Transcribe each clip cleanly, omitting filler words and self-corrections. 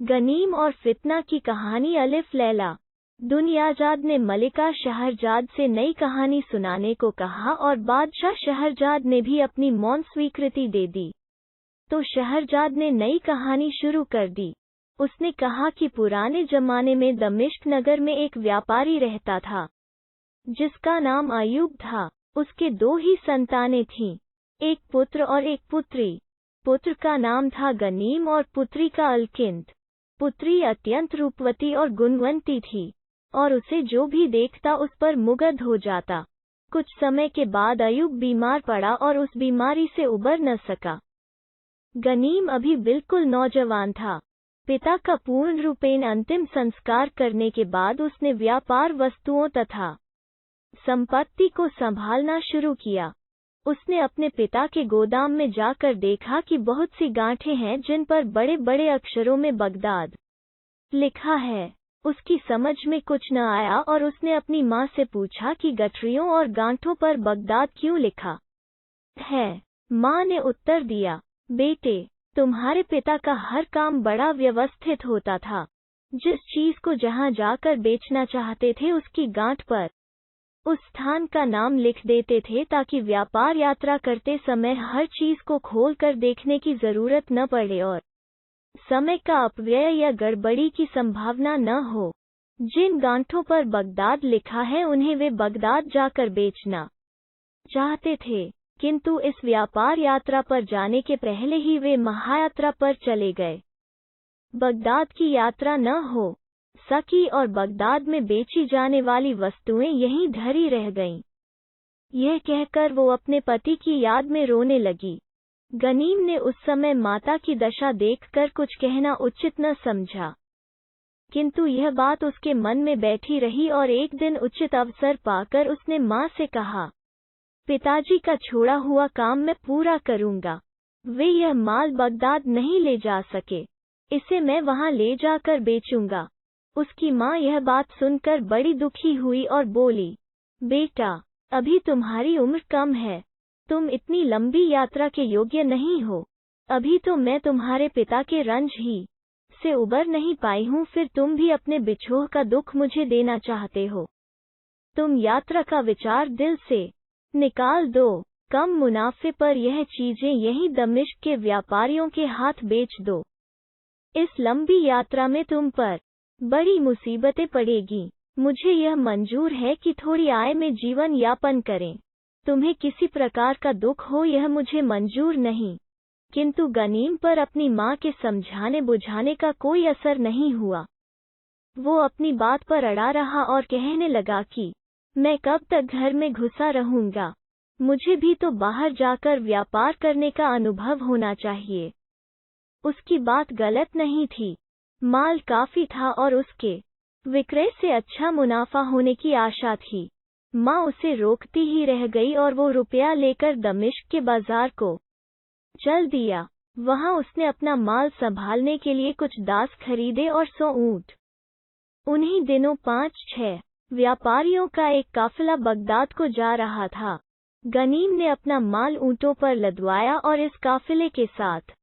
गनीम और फितना की कहानी। अलिफ लैला। दुनियाजाद ने मलिका शहरजाद से नई कहानी सुनाने को कहा और बादशाह शहरजाद ने भी अपनी मौन स्वीकृति दे दी। तो शहरजाद ने नई कहानी शुरू कर दी। उसने कहा कि पुराने जमाने में दमिश्क नगर में एक व्यापारी रहता था, जिसका नाम अयूब था। उसके 2 ही संतानें थीं, एक पुत्र और एक पुत्री। पुत्र का नाम था गनीम और पुत्री का अलकिंद। पुत्री अत्यंत रूपवती और गुणवंती थी, और उसे जो भी देखता उस पर मुग्ध हो जाता। कुछ समय के बाद अयूब बीमार पड़ा और उस बीमारी से उबर न सका। गनीम अभी बिल्कुल नौजवान था। पिता का पूर्ण रूपेण अंतिम संस्कार करने के बाद उसने व्यापार वस्तुओं तथा संपत्ति को संभालना शुरू किया। उसने अपने पिता के गोदाम में जाकर देखा कि बहुत सी गांठें हैं जिन पर बड़े बड़े अक्षरों में बगदाद लिखा है। उसकी समझ में कुछ न आया और उसने अपनी माँ से पूछा कि गठरियों और गांठों पर बगदाद क्यों लिखा है। माँ ने उत्तर दिया, बेटे, तुम्हारे पिता का हर काम बड़ा व्यवस्थित होता था। जिस चीज को जहाँ जाकर बेचना चाहते थे उसकी गांठ पर उस स्थान का नाम लिख देते थे, ताकि व्यापार यात्रा करते समय हर चीज को खोल कर देखने की जरूरत न पड़े और समय का अपव्यय या गड़बड़ी की संभावना न हो। जिन गांठों पर बगदाद लिखा है उन्हें वे बगदाद जाकर बेचना चाहते थे, किंतु इस व्यापार यात्रा पर जाने के पहले ही वे महायात्रा पर चले गए। बगदाद की यात्रा न हो सकी और बगदाद में बेची जाने वाली वस्तुएं यहीं धरी रह गईं। यह कहकर वो अपने पति की याद में रोने लगी। गनीम ने उस समय माता की दशा देखकर कुछ कहना उचित न समझा, किंतु यह बात उसके मन में बैठी रही और एक दिन उचित अवसर पाकर उसने माँ से कहा, पिताजी का छोड़ा हुआ काम मैं पूरा करूंगा। वे यह माल बगदाद नहीं ले जा सके, इसे मैं वहां ले जाकर बेचूंगा। उसकी माँ यह बात सुनकर बड़ी दुखी हुई और बोली, बेटा, अभी तुम्हारी उम्र कम है, तुम इतनी लंबी यात्रा के योग्य नहीं हो। अभी तो मैं तुम्हारे पिता के रंज ही से उबर नहीं पाई हूँ, फिर तुम भी अपने बिछोह का दुख मुझे देना चाहते हो। तुम यात्रा का विचार दिल से निकाल दो। कम मुनाफे पर यह चीजें यहीं दमिश्क के व्यापारियों के हाथ बेच दो। इस लंबी यात्रा में तुम पर बड़ी मुसीबतें पड़ेगी। मुझे यह मंजूर है कि थोड़ी आय में जीवन यापन करें। तुम्हें किसी प्रकार का दुख हो यह मुझे मंजूर नहीं। किंतु गनीम पर अपनी माँ के समझाने बुझाने का कोई असर नहीं हुआ। वो अपनी बात पर अड़ा रहा और कहने लगा कि मैं कब तक घर में घुसा रहूंगा, मुझे भी तो बाहर जाकर व्यापार करने का अनुभव होना चाहिए। उसकी बात गलत नहीं थी। माल काफी था और उसके विक्रय से अच्छा मुनाफा होने की आशा थी। माँ उसे रोकती ही रह गई और वो रुपया लेकर दमिश्क के बाजार को चल दिया। वहां उसने अपना माल संभालने के लिए कुछ दास खरीदे और 100 ऊंट। उन्हीं दिनों 5-6 व्यापारियों का एक काफिला बगदाद को जा रहा था। गनीम ने अपना माल ऊंटों पर लदवाया और इस काफिले के साथ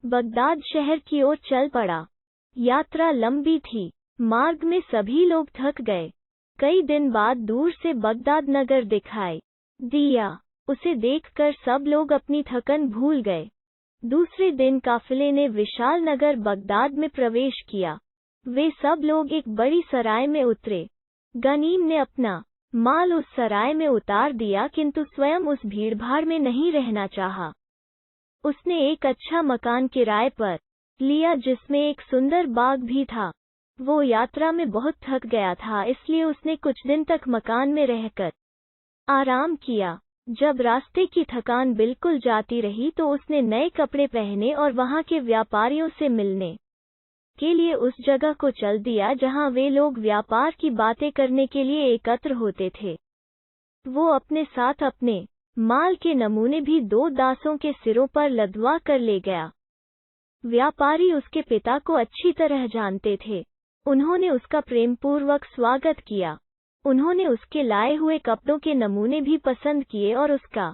बगदाद शहर की ओर चल पड़ा। यात्रा लंबी थी। मार्ग में सभी लोग थक गए। कई दिन बाद दूर से बगदाद नगर दिखाई दिया। उसे देखकर सब लोग अपनी थकन भूल गए। दूसरे दिन काफिले ने विशाल नगर बगदाद में प्रवेश किया। वे सब लोग एक बड़ी सराय में उतरे। गनीम ने अपना माल उस सराय में उतार दिया, किंतु स्वयं उस भीड़भाड़ में नहीं रहना चाहा। उसने एक अच्छा मकान किराए पर लिया जिसमें एक सुंदर बाग भी था। वो यात्रा में बहुत थक गया था, इसलिए उसने कुछ दिन तक मकान में रहकर आराम किया। जब रास्ते की थकान बिल्कुल जाती रही तो उसने नए कपड़े पहने और वहां के व्यापारियों से मिलने के लिए उस जगह को चल दिया जहां वे लोग व्यापार की बातें करने के लिए एकत्र होते थे। वो अपने साथ अपने माल के नमूने भी 2 दासों के सिरों पर लदवा कर ले गया। व्यापारी उसके पिता को अच्छी तरह जानते थे। उन्होंने उसका प्रेमपूर्वक स्वागत किया। उन्होंने उसके लाए हुए कपड़ों के नमूने भी पसंद किए और उसका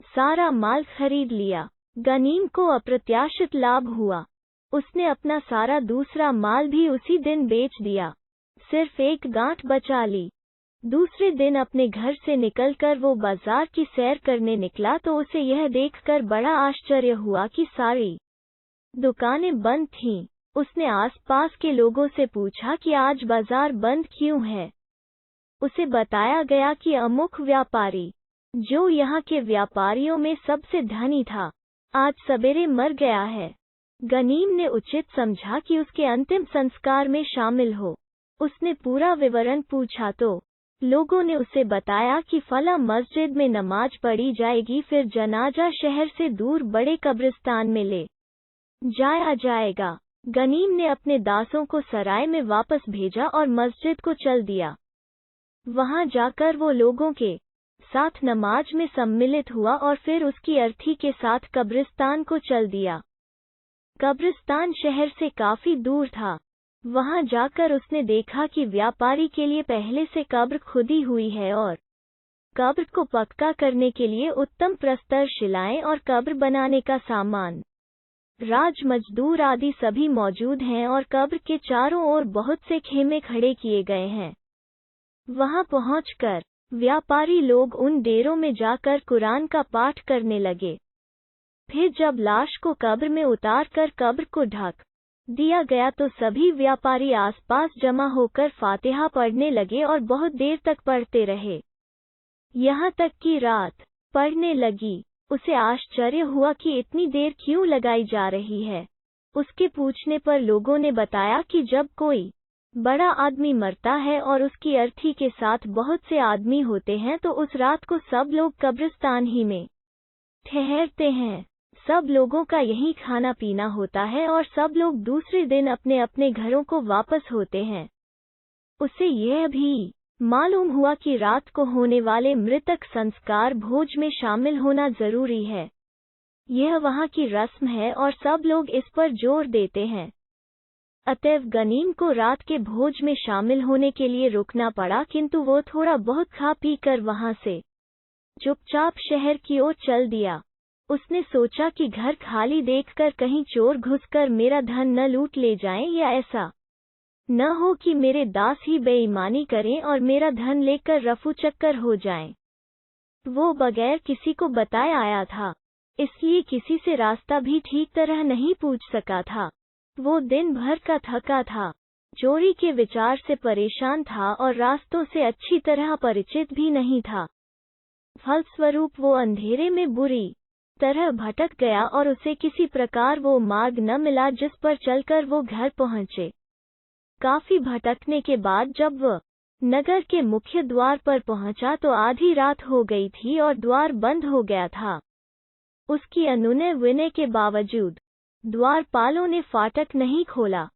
सारा माल खरीद लिया। गनीम को अप्रत्याशित लाभ हुआ। उसने अपना सारा दूसरा माल भी उसी दिन बेच दिया, सिर्फ एक गांठ बचा ली। दूसरे दिन अपने घर से निकलकर वो बाजार की सैर करने निकला तो उसे यह देखकर बड़ा आश्चर्य हुआ कि सारी दुकानें बंद थीं। उसने आसपास के लोगों से पूछा कि आज बाजार बंद क्यों है। उसे बताया गया कि अमुक व्यापारी, जो यहाँ के व्यापारियों में सबसे धनी था, आज सवेरे मर गया है। गनीम ने उचित समझा कि उसके अंतिम संस्कार में शामिल हो। उसने पूरा विवरण पूछा तो लोगों ने उसे बताया कि फला मस्जिद में नमाज पढ़ी जाएगी, फिर जनाजा शहर से दूर बड़े कब्रिस्तान में ले जाया जाएगा। गनीम ने अपने दासों को सराय में वापस भेजा और मस्जिद को चल दिया। वहां जाकर वो लोगों के साथ नमाज में सम्मिलित हुआ और फिर उसकी अर्थी के साथ कब्रिस्तान को चल दिया। कब्रिस्तान शहर से काफी दूर था। वहां जाकर उसने देखा कि व्यापारी के लिए पहले से कब्र खुदी हुई है और कब्र को पक्का करने के लिए उत्तम प्रस्तर शिलाएं और कब्र बनाने का सामान, राज मजदूर आदि सभी मौजूद हैं और कब्र के चारों ओर बहुत से खेमे खड़े किए गए हैं। वहां पहुंचकर व्यापारी लोग उन डेरों में जाकर कुरान का पाठ करने लगे। फिर जब लाश को कब्र में उतारकर कब्र को ढक दिया गया तो सभी व्यापारी आसपास जमा होकर फातिहा पढ़ने लगे और बहुत देर तक पढ़ते रहे, यहाँ तक कि रात पड़ने लगी। उसे आश्चर्य हुआ कि इतनी देर क्यों लगाई जा रही है। उसके पूछने पर लोगों ने बताया कि जब कोई बड़ा आदमी मरता है और उसकी अर्थी के साथ बहुत से आदमी होते हैं तो उस रात को सब लोग कब्रिस्तान ही में ठहरते हैं। सब लोगों का यही खाना पीना होता है और सब लोग दूसरे दिन अपने अपने घरों को वापस होते हैं। उसे यह भी मालूम हुआ कि रात को होने वाले मृतक संस्कार भोज में शामिल होना जरूरी है। यह वहाँ की रस्म है और सब लोग इस पर जोर देते हैं। अतएव गनीम को रात के भोज में शामिल होने के लिए रुकना पड़ा, किंतु वो थोड़ा बहुत खा पी कर वहाँ से चुपचाप शहर की ओर चल दिया। उसने सोचा कि घर खाली देखकर कहीं चोर घुसकर मेरा धन न लूट ले जाएं, या ऐसा न हो कि मेरे दास ही बेईमानी करें और मेरा धन लेकर रफू चक्कर हो जाएं। वो बगैर किसी को बताए आया था, इसलिए किसी से रास्ता भी ठीक तरह नहीं पूछ सका था। वो दिन भर का थका था, चोरी के विचार से परेशान था और रास्तों से अच्छी तरह परिचित भी नहीं था। फलस्वरूप वो अंधेरे में बुरी तरह भटक गया और उसे किसी प्रकार वो मार्ग न मिला जिस पर चलकर वो घर पहुंचे। काफी भटकने के बाद जब वह नगर के मुख्य द्वार पर पहुंचा तो आधी रात हो गई थी और द्वार बंद हो गया था। उसकी अनुनय विनय के बावजूद द्वारपालों ने फाटक नहीं खोला।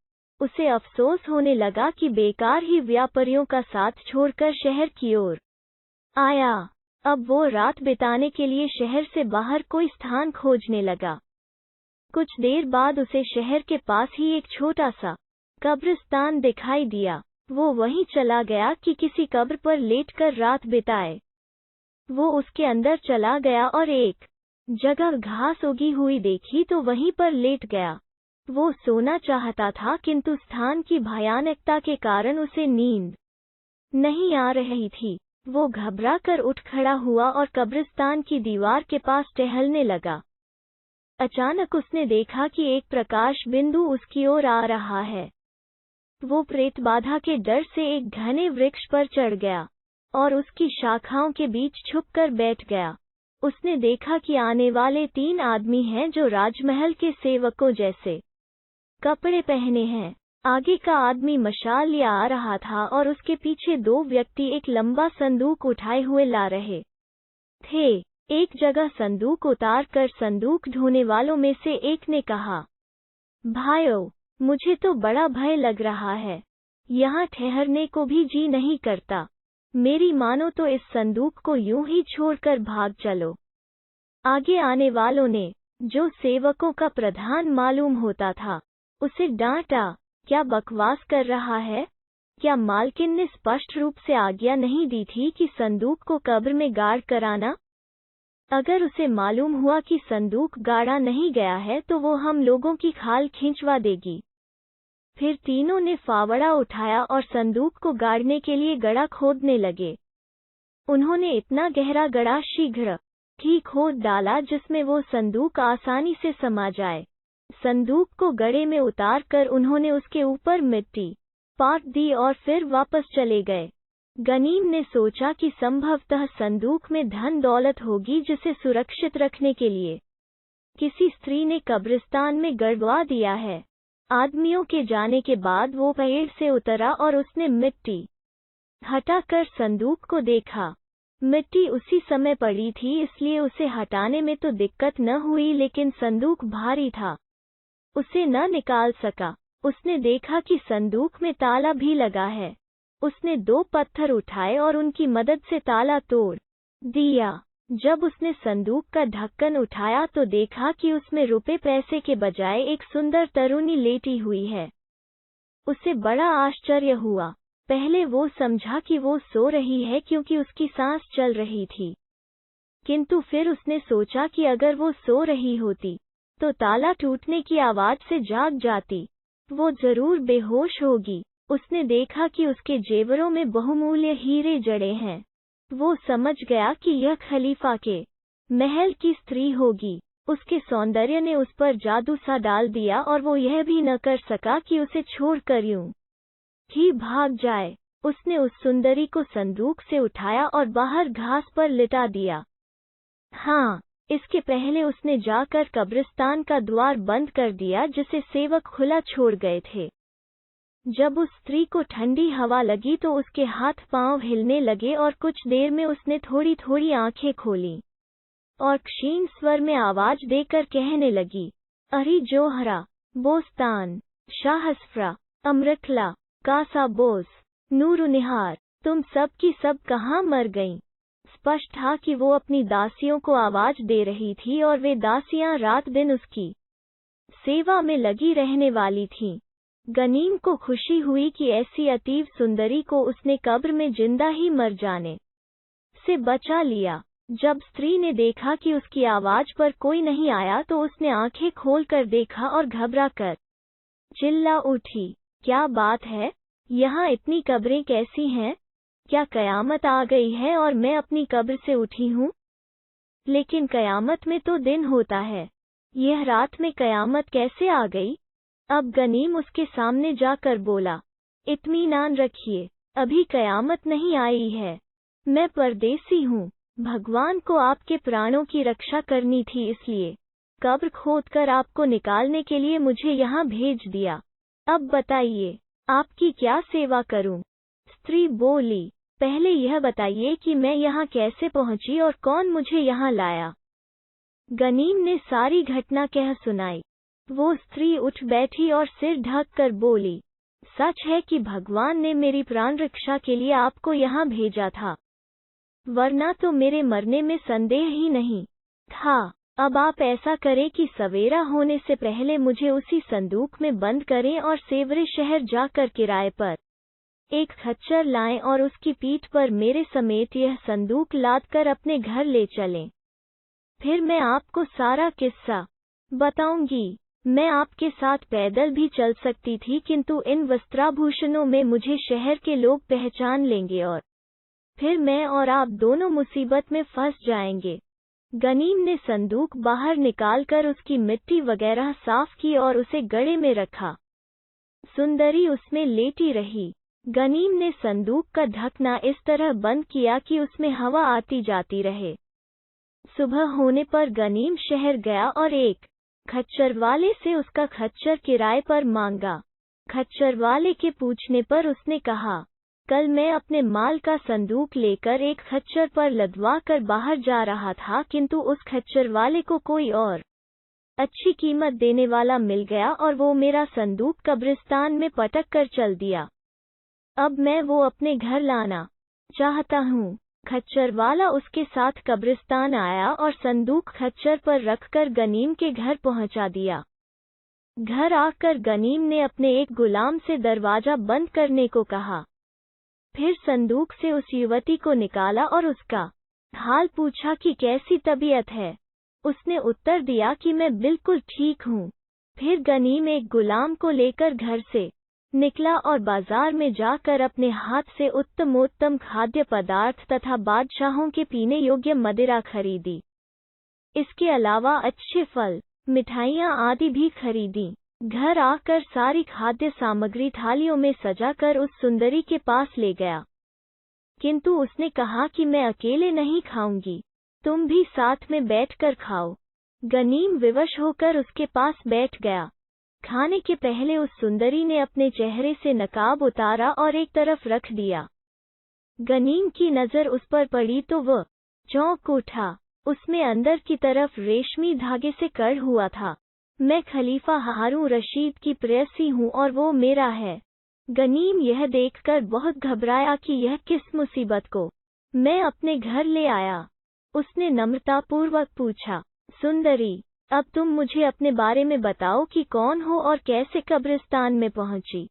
उसे अफसोस होने लगा कि बेकार ही व्यापारियों का साथ छोड़कर शहर की ओर आया। अब वो रात बिताने के लिए शहर से बाहर कोई स्थान खोजने लगा। कुछ देर बाद उसे शहर के पास ही एक छोटा सा कब्रिस्तान दिखाई दिया। वो वहीं चला गया कि किसी कब्र पर लेटकर रात बिताए। वो उसके अंदर चला गया और एक जगह घास उगी हुई देखी तो वहीं पर लेट गया। वो सोना चाहता था, किंतु स्थान की भयानकता के कारण उसे नींद नहीं आ रही थी। वो घबरा कर उठ खड़ा हुआ और कब्रिस्तान की दीवार के पास टहलने लगा। अचानक उसने देखा कि एक प्रकाश बिंदु उसकी ओर आ रहा है। वो प्रेत बाधा के डर से एक घने वृक्ष पर चढ़ गया और उसकी शाखाओं के बीच छुपकर बैठ गया। उसने देखा कि आने वाले 3 आदमी हैं जो राजमहल के सेवकों जैसे कपड़े पहने हैं। आगे का आदमी मशाल लिए आ रहा था और उसके पीछे 2 व्यक्ति एक लंबा संदूक उठाए हुए ला रहे थे। एक जगह संदूक उतार कर संदूक ढोने वालों में से एक ने कहा, भाइयों, मुझे तो बड़ा भय लग रहा है, यहाँ ठहरने को भी जी नहीं करता। मेरी मानो तो इस संदूक को यूं ही छोड़कर भाग चलो। आगे आने वालों ने, जो सेवकों का प्रधान मालूम होता था, उसे डांटा, क्या बकवास कर रहा है? क्या मालकिन ने स्पष्ट रूप से आज्ञा नहीं दी थी कि संदूक को कब्र में गाड़ कर आना? अगर उसे मालूम हुआ कि संदूक गाड़ा नहीं गया है तो वो हम लोगों की खाल खींचवा देगी। फिर तीनों ने फावड़ा उठाया और संदूक को गाड़ने के लिए गड्ढा खोदने लगे। उन्होंने इतना गहरा गड्ढा शीघ्र ही खोद डाला जिसमें वो संदूक आसानी से समा जाए। संदूक को गड्ढे में उतार कर उन्होंने उसके ऊपर मिट्टी पाट दी और फिर वापस चले गए। गनीम ने सोचा कि संभवतः संदूक में धन दौलत होगी जिसे सुरक्षित रखने के लिए किसी स्त्री ने कब्रिस्तान में गड़वा दिया है। आदमियों के जाने के बाद वो पेड़ से उतरा और उसने मिट्टी हटाकर संदूक को देखा। मिट्टी उसी समय पड़ी थी इसलिए उसे हटाने में तो दिक्कत न हुई, लेकिन संदूक भारी था, उसे न निकाल सका। उसने देखा कि संदूक में ताला भी लगा है। उसने 2 पत्थर उठाए और उनकी मदद से ताला तोड़ दिया। जब उसने संदूक का ढक्कन उठाया तो देखा कि उसमें रुपए पैसे के बजाय एक सुंदर तरुणी लेटी हुई है। उसे बड़ा आश्चर्य हुआ। पहले वो समझा कि वो सो रही है क्योंकि उसकी सांस चल रही थी, किंतु फिर उसने सोचा कि अगर वो सो रही होती तो ताला टूटने की आवाज से जाग जाती, वो जरूर बेहोश होगी। उसने देखा कि उसके जेवरों में बहुमूल्य हीरे जड़े हैं। वो समझ गया कि यह खलीफा के महल की स्त्री होगी। उसके सौंदर्य ने उस पर जादू सा डाल दिया और वो यह भी न कर सका कि उसे छोड़कर यूं ही भाग जाए। उसने उस सुंदरी को संदूक से उठाया और बाहर घास पर लिटा दिया। हाँ, इसके पहले उसने जाकर कब्रिस्तान का द्वार बंद कर दिया जिसे सेवक खुला छोड़ गए थे। जब उस स्त्री को ठंडी हवा लगी तो उसके हाथ पांव हिलने लगे और कुछ देर में उसने थोड़ी थोड़ी आंखें खोलीं और क्षीण स्वर में आवाज देकर कहने लगी, अरे जोहरा, बोस्तान, शाहसफ्रा, अमरखला, कासा बोस, नूरुनिहार, तुम सब की सब कहाँ मर गईं? स्पष्ट था कि वो अपनी दासियों को आवाज दे रही थी और वे दासियां रात दिन उसकी सेवा में लगी रहने वाली थीं। गनीम को खुशी हुई कि ऐसी अतीव सुंदरी को उसने कब्र में जिंदा ही मर जाने से बचा लिया। जब स्त्री ने देखा कि उसकी आवाज पर कोई नहीं आया तो उसने आंखें खोलकर देखा और घबरा कर चिल्ला उठी, क्या बात है? यहाँ इतनी कब्रें कैसी हैं? क्या कयामत आ गई है और मैं अपनी कब्र से उठी हूँ? लेकिन कयामत में तो दिन होता है, यह रात में कयामत कैसे आ गई? अब गनीम उसके सामने जाकर बोला, इत्मीनान रखिए, अभी कयामत नहीं आई है। मैं परदेसी हूँ। भगवान को आपके प्राणों की रक्षा करनी थी, इसलिए कब्र खोदकर आपको निकालने के लिए मुझे यहाँ भेज दिया। अब बताइए, आपकी क्या सेवा करूँ? स्त्री बोली, पहले यह बताइए कि मैं यहाँ कैसे पहुँची और कौन मुझे यहाँ लाया। गनीम ने सारी घटना कह सुनाई। वो स्त्री उठ बैठी और सिर ढक कर बोली, सच है कि भगवान ने मेरी प्राण रक्षा के लिए आपको यहाँ भेजा था, वरना तो मेरे मरने में संदेह ही नहीं था। अब आप ऐसा करें कि सवेरा होने से पहले मुझे उसी संदूक में बंद करें और सेवरे शहर जाकर किराए पर एक खच्चर लाएं और उसकी पीठ पर मेरे समेत यह संदूक लाद कर अपने घर ले चलें। फिर मैं आपको सारा किस्सा बताऊंगी। मैं आपके साथ पैदल भी चल सकती थी, किंतु इन वस्त्राभूषणों में मुझे शहर के लोग पहचान लेंगे और फिर मैं और आप दोनों मुसीबत में फंस जाएंगे। गनीम ने संदूक बाहर निकालकर उसकी मिट्टी वगैरह साफ की और उसे गड्ढे में रखा। सुंदरी उसमें लेटी रही। गनीम ने संदूक का ढकना इस तरह बंद किया कि उसमें हवा आती जाती रहे। सुबह होने पर गनीम शहर गया और एक खच्चर वाले से उसका खच्चर किराए पर मांगा। खच्चर वाले के पूछने पर उसने कहा, कल मैं अपने माल का संदूक लेकर एक खच्चर पर लदवा कर बाहर जा रहा था, किंतु उस खच्चर वाले को कोई और अच्छी कीमत देने वाला मिल गया और वो मेरा संदूक कब्रिस्तान में पटक कर चल दिया। अब मैं वो अपने घर लाना चाहता हूँ। खच्चर वाला उसके साथ कब्रिस्तान आया और संदूक खच्चर पर रखकर गनीम के घर पहुंचा दिया। घर आकर गनीम ने अपने एक गुलाम से दरवाजा बंद करने को कहा। फिर संदूक से उस युवती को निकाला और उसका हाल पूछा कि कैसी तबीयत है। उसने उत्तर दिया कि मैं बिल्कुल ठीक हूँ। फिर गनीम एक गुलाम को लेकर घर से निकला और बाजार में जाकर अपने हाथ से उत्तमोत्तम खाद्य पदार्थ तथा बादशाहों के पीने योग्य मदिरा खरीदी। इसके अलावा अच्छे फल, मिठाइयाँ आदि भी खरीदी। घर आकर सारी खाद्य सामग्री थालियों में सजाकर उस सुंदरी के पास ले गया, किंतु उसने कहा कि मैं अकेले नहीं खाऊंगी, तुम भी साथ में बैठकर खाओ। गनीम विवश होकर उसके पास बैठ गया। खाने के पहले उस सुंदरी ने अपने चेहरे से नकाब उतारा और एक तरफ रख दिया। गनीम की नजर उस पर पड़ी तो वह चौंक उठा। उसमें अंदर की तरफ रेशमी धागे से कड़ हुआ था। मैं खलीफा हारून रशीद की प्रेयसी हूँ और वो मेरा है। गनीम यह देखकर बहुत घबराया कि यह किस मुसीबत को मैं अपने घर ले आया। उसने नम्रतापूर्वक पूछा, सुंदरी, अब तुम मुझे अपने बारे में बताओ कि कौन हो और कैसे कब्रिस्तान में पहुंची।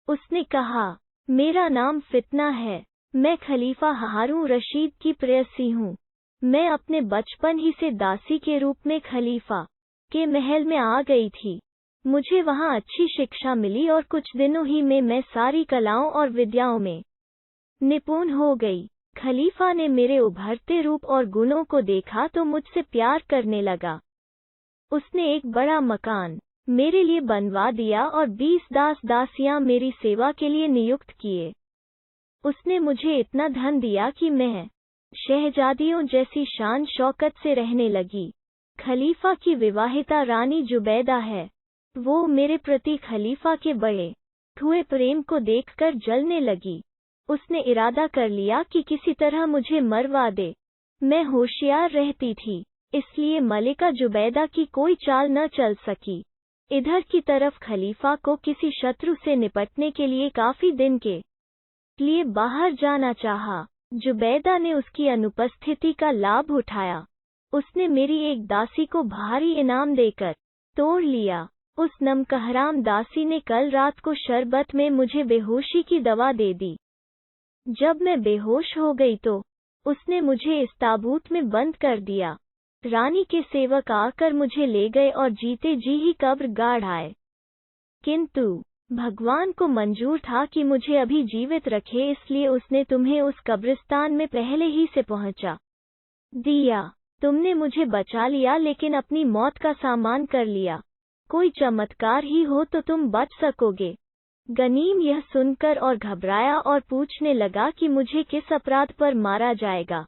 उसने कहा, मेरा नाम फितना है। मैं खलीफा हारून रशीद की प्रेयसी हूँ। मैं अपने बचपन ही से दासी के रूप में खलीफा के महल में आ गई थी। मुझे वहाँ अच्छी शिक्षा मिली और कुछ दिनों ही में मैं सारी कलाओं और विद्याओं में निपुण हो गई। खलीफा ने मेरे उभरते रूप और गुणों को देखा तो मुझसे प्यार करने लगा। उसने एक बड़ा मकान मेरे लिए बनवा दिया और 20 दास दासियां मेरी सेवा के लिए नियुक्त किए। उसने मुझे इतना धन दिया कि मैं शहजादियों जैसी शान शौकत से रहने लगी। खलीफा की विवाहिता रानी जुबैदा है। वो मेरे प्रति खलीफा के बड़े हुए प्रेम को देखकर जलने लगी। उसने इरादा कर लिया कि किसी तरह मुझे मरवा दे। मैं होशियार रहती थी, इसलिए मलिका जुबैदा की कोई चाल न चल सकी। इधर की तरफ खलीफा को किसी शत्रु से निपटने के लिए काफी दिन के लिए बाहर जाना चाहा। जुबैदा ने उसकी अनुपस्थिति का लाभ उठाया। उसने मेरी एक दासी को भारी इनाम देकर तोड़ लिया। उस नमकहराम दासी ने कल रात को शरबत में मुझे बेहोशी की दवा दे दी। जब मैं बेहोश हो गई तो उसने मुझे इस ताबूत में बंद कर दिया। रानी के सेवक आकर मुझे ले गए और जीते जी ही कब्र गाड़ आए। किंतु भगवान को मंजूर था कि मुझे अभी जीवित रखे, इसलिए उसने तुम्हें उस कब्रिस्तान में पहले ही से पहुंचा दिया। तुमने मुझे बचा लिया, लेकिन अपनी मौत का सामान कर लिया। कोई चमत्कार ही हो तो तुम बच सकोगे। गनीम यह सुनकर और घबराया और पूछने लगा कि मुझे किस अपराध पर मारा जाएगा।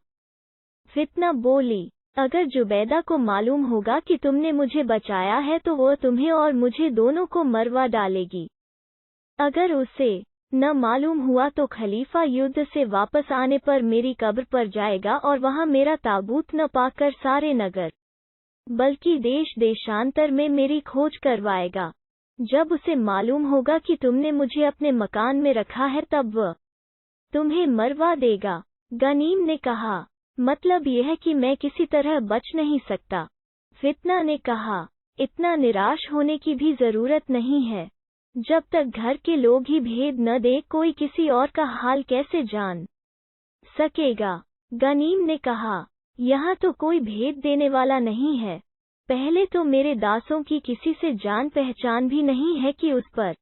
फितना बोली, अगर जुबैदा को मालूम होगा कि तुमने मुझे बचाया है तो वो तुम्हें और मुझे दोनों को मरवा डालेगी। अगर उसे न मालूम हुआ तो खलीफा युद्ध से वापस आने पर मेरी कब्र पर जाएगा और वहां मेरा ताबूत न पाकर सारे नगर बल्कि देश देशांतर में मेरी खोज करवाएगा। जब उसे मालूम होगा कि तुमने मुझे अपने मकान में रखा है तब वह तुम्हें मरवा देगा। गनीम ने कहा, मतलब यह है कि मैं किसी तरह बच नहीं सकता। फितना ने कहा, इतना निराश होने की भी जरूरत नहीं है। जब तक घर के लोग ही भेद न दे, कोई किसी और का हाल कैसे जान सकेगा। गनीम ने कहा, यहाँ तो कोई भेद देने वाला नहीं है। पहले तो मेरे दासों की किसी से जान पहचान भी नहीं है कि उस पर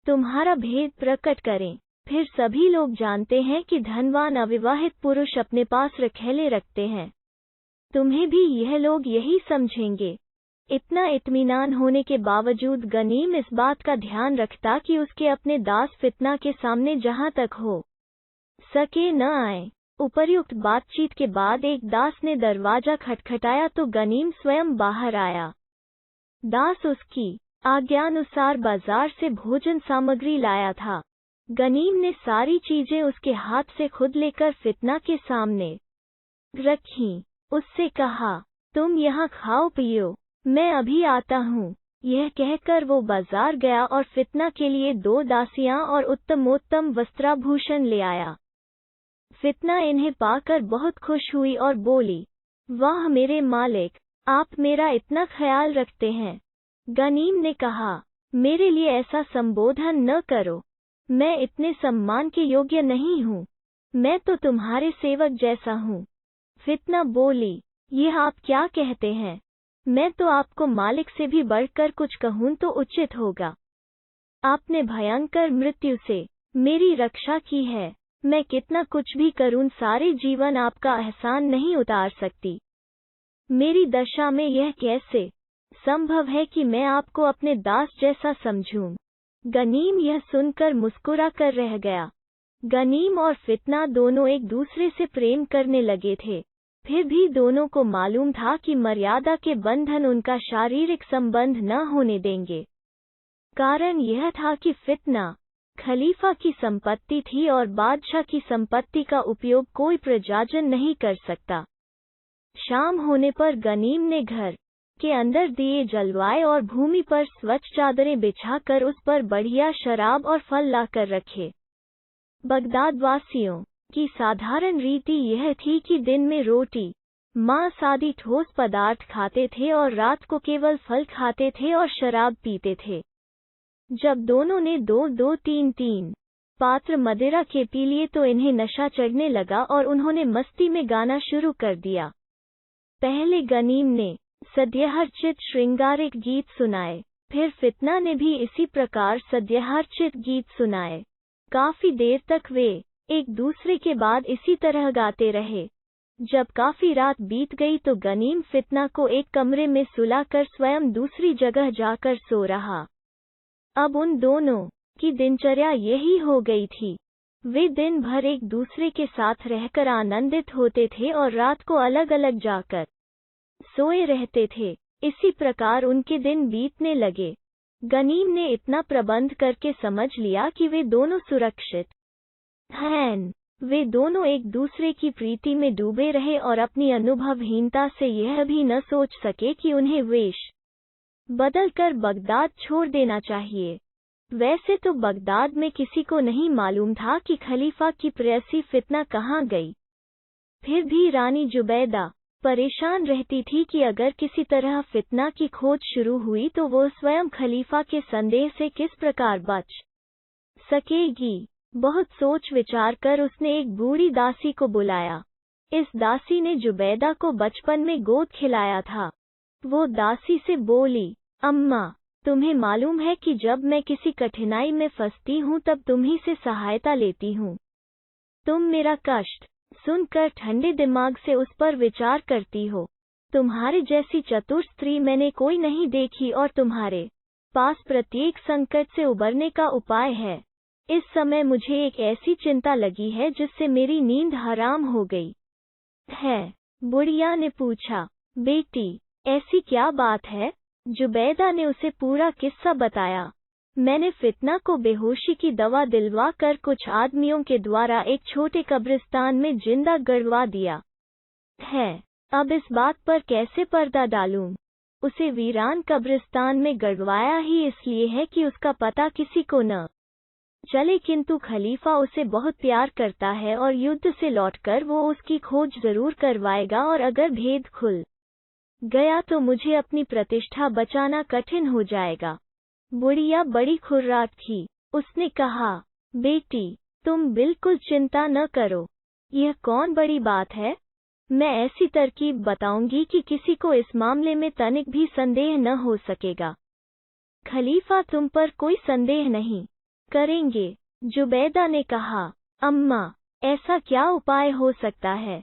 तुम्हारा भेद प्रकट करें। फिर सभी लोग जानते हैं कि धनवान अविवाहित पुरुष अपने पास रखैले रखते हैं। तुम्हें भी यह लोग यही समझेंगे। इतना इत्मीनान होने के बावजूद गनीम इस बात का ध्यान रखता कि उसके अपने दास फितना के सामने जहां तक हो सके न आए। उपर्युक्त बातचीत के बाद एक दास ने दरवाजा खटखटाया तो गनीम स्वयं बाहर आया। दास उसकी आज्ञानुसार बाजार से भोजन सामग्री लाया था। गनीम ने सारी चीजें उसके हाथ से खुद लेकर फितना के सामने रखीं। उससे कहा, तुम यहाँ खाओ पियो, मैं अभी आता हूँ। यह कहकर वो बाजार गया और फितना के लिए 2 दासियां और उत्तमोत्तम वस्त्राभूषण ले आया। फितना इन्हें पाकर बहुत खुश हुई और बोली, वाह मेरे मालिक, आप मेरा इतना ख्याल रखते हैं। गनीम ने कहा, मेरे लिए ऐसा संबोधन न करो, मैं इतने सम्मान के योग्य नहीं हूँ। मैं तो तुम्हारे सेवक जैसा हूँ। फितना बोली, यह आप क्या कहते हैं? मैं तो आपको मालिक से भी बढ़कर कुछ कहूँ तो उचित होगा। आपने भयंकर मृत्यु से मेरी रक्षा की है। मैं कितना कुछ भी करूँ, सारे जीवन आपका एहसान नहीं उतार सकती। मेरी दशा में यह कैसे संभव है कि मैं आपको अपने दास जैसा समझूं? गनीम यह सुनकर मुस्कुरा कर रह गया। गनीम और फितना दोनों एक दूसरे से प्रेम करने लगे थे, फिर भी दोनों को मालूम था कि मर्यादा के बंधन उनका शारीरिक संबंध न होने देंगे। कारण यह था कि फितना खलीफा की संपत्ति थी और बादशाह की संपत्ति का उपयोग कोई प्रजाजन नहीं कर सकता। शाम होने पर गनीम ने घर के अंदर दिए जलवाए और भूमि पर स्वच्छ चादरें बिछाकर उस पर बढ़िया शराब और फल लाकर रखे। बगदाद वासियों की साधारण रीति यह थी कि दिन में रोटी, मांस आदि ठोस पदार्थ खाते थे और रात को केवल फल खाते थे और शराब पीते थे। जब दोनों ने 2-2 3-3 पात्र मदिरा के पी लिए तो इन्हें नशा चढ़ने लगा और उन्होंने मस्ती में गाना शुरू कर दिया। पहले गनीम ने सद्यहर्चित श्रृंगारिक गीत सुनाए, फिर फितना ने भी इसी प्रकार सद्यहर्चित गीत सुनाए। काफी देर तक वे एक दूसरे के बाद इसी तरह गाते रहे। जब काफी रात बीत गई तो गनीम फितना को एक कमरे में सुलाकर स्वयं दूसरी जगह जाकर सो रहा। अब उन दोनों की दिनचर्या यही हो गई थी। वे दिन भर एक दूसरे के साथ रहकर आनंदित होते थे और रात को अलग अलग जाकर सोए रहते थे। इसी प्रकार उनके दिन बीतने लगे। गनीम ने इतना प्रबंध करके समझ लिया कि वे दोनों सुरक्षित हैं। वे दोनों एक दूसरे की प्रीति में डूबे रहे और अपनी अनुभवहीनता से यह भी न सोच सके कि उन्हें वेश बदलकर बगदाद छोड़ देना चाहिए। वैसे तो बगदाद में किसी को नहीं मालूम था कि खलीफा की प्रेयसी फितना कहाँ गई। फिर भी रानी जुबैदा परेशान रहती थी कि अगर किसी तरह फितना की खोज शुरू हुई तो वो स्वयं खलीफा के संदेह से किस प्रकार बच सकेगी। बहुत सोच विचार कर उसने एक बूढ़ी दासी को बुलाया। इस दासी ने जुबैदा को बचपन में गोद खिलाया था। वो दासी से बोली, अम्मा, तुम्हें मालूम है कि जब मैं किसी कठिनाई में फंसती हूँ तब तुम्ही से सहायता लेती हूँ। तुम मेरा कष्ट सुनकर ठंडे दिमाग से उस पर विचार करती हो। तुम्हारे जैसी चतुर स्त्री मैंने कोई नहीं देखी और तुम्हारे पास प्रत्येक संकट से उबरने का उपाय है। इस समय मुझे एक ऐसी चिंता लगी है जिससे मेरी नींद हराम हो गई है। बुढ़िया ने पूछा, बेटी, ऐसी क्या बात है? जुबैदा ने उसे पूरा किस्सा बताया। मैंने फितना को बेहोशी की दवा दिलवा कर कुछ आदमियों के द्वारा एक छोटे कब्रिस्तान में जिंदा गड़वा दिया है। अब इस बात पर कैसे पर्दा डालूं? उसे वीरान कब्रिस्तान में गड़वाया ही इसलिए है कि उसका पता किसी को न चले, किंतु खलीफा उसे बहुत प्यार करता है और युद्ध से लौटकर वो उसकी खोज जरूर करवाएगा और अगर भेद खुल गया तो मुझे अपनी प्रतिष्ठा बचाना कठिन हो जाएगा। बुढ़िया बड़ी खुर्राट थी। उसने कहा, बेटी, तुम बिल्कुल चिंता न करो। यह कौन बड़ी बात है? मैं ऐसी तरकीब बताऊंगी कि किसी को इस मामले में तनिक भी संदेह न हो सकेगा। खलीफा तुम पर कोई संदेह नहीं करेंगे। जुबैदा ने कहा, अम्मा, ऐसा क्या उपाय हो सकता है?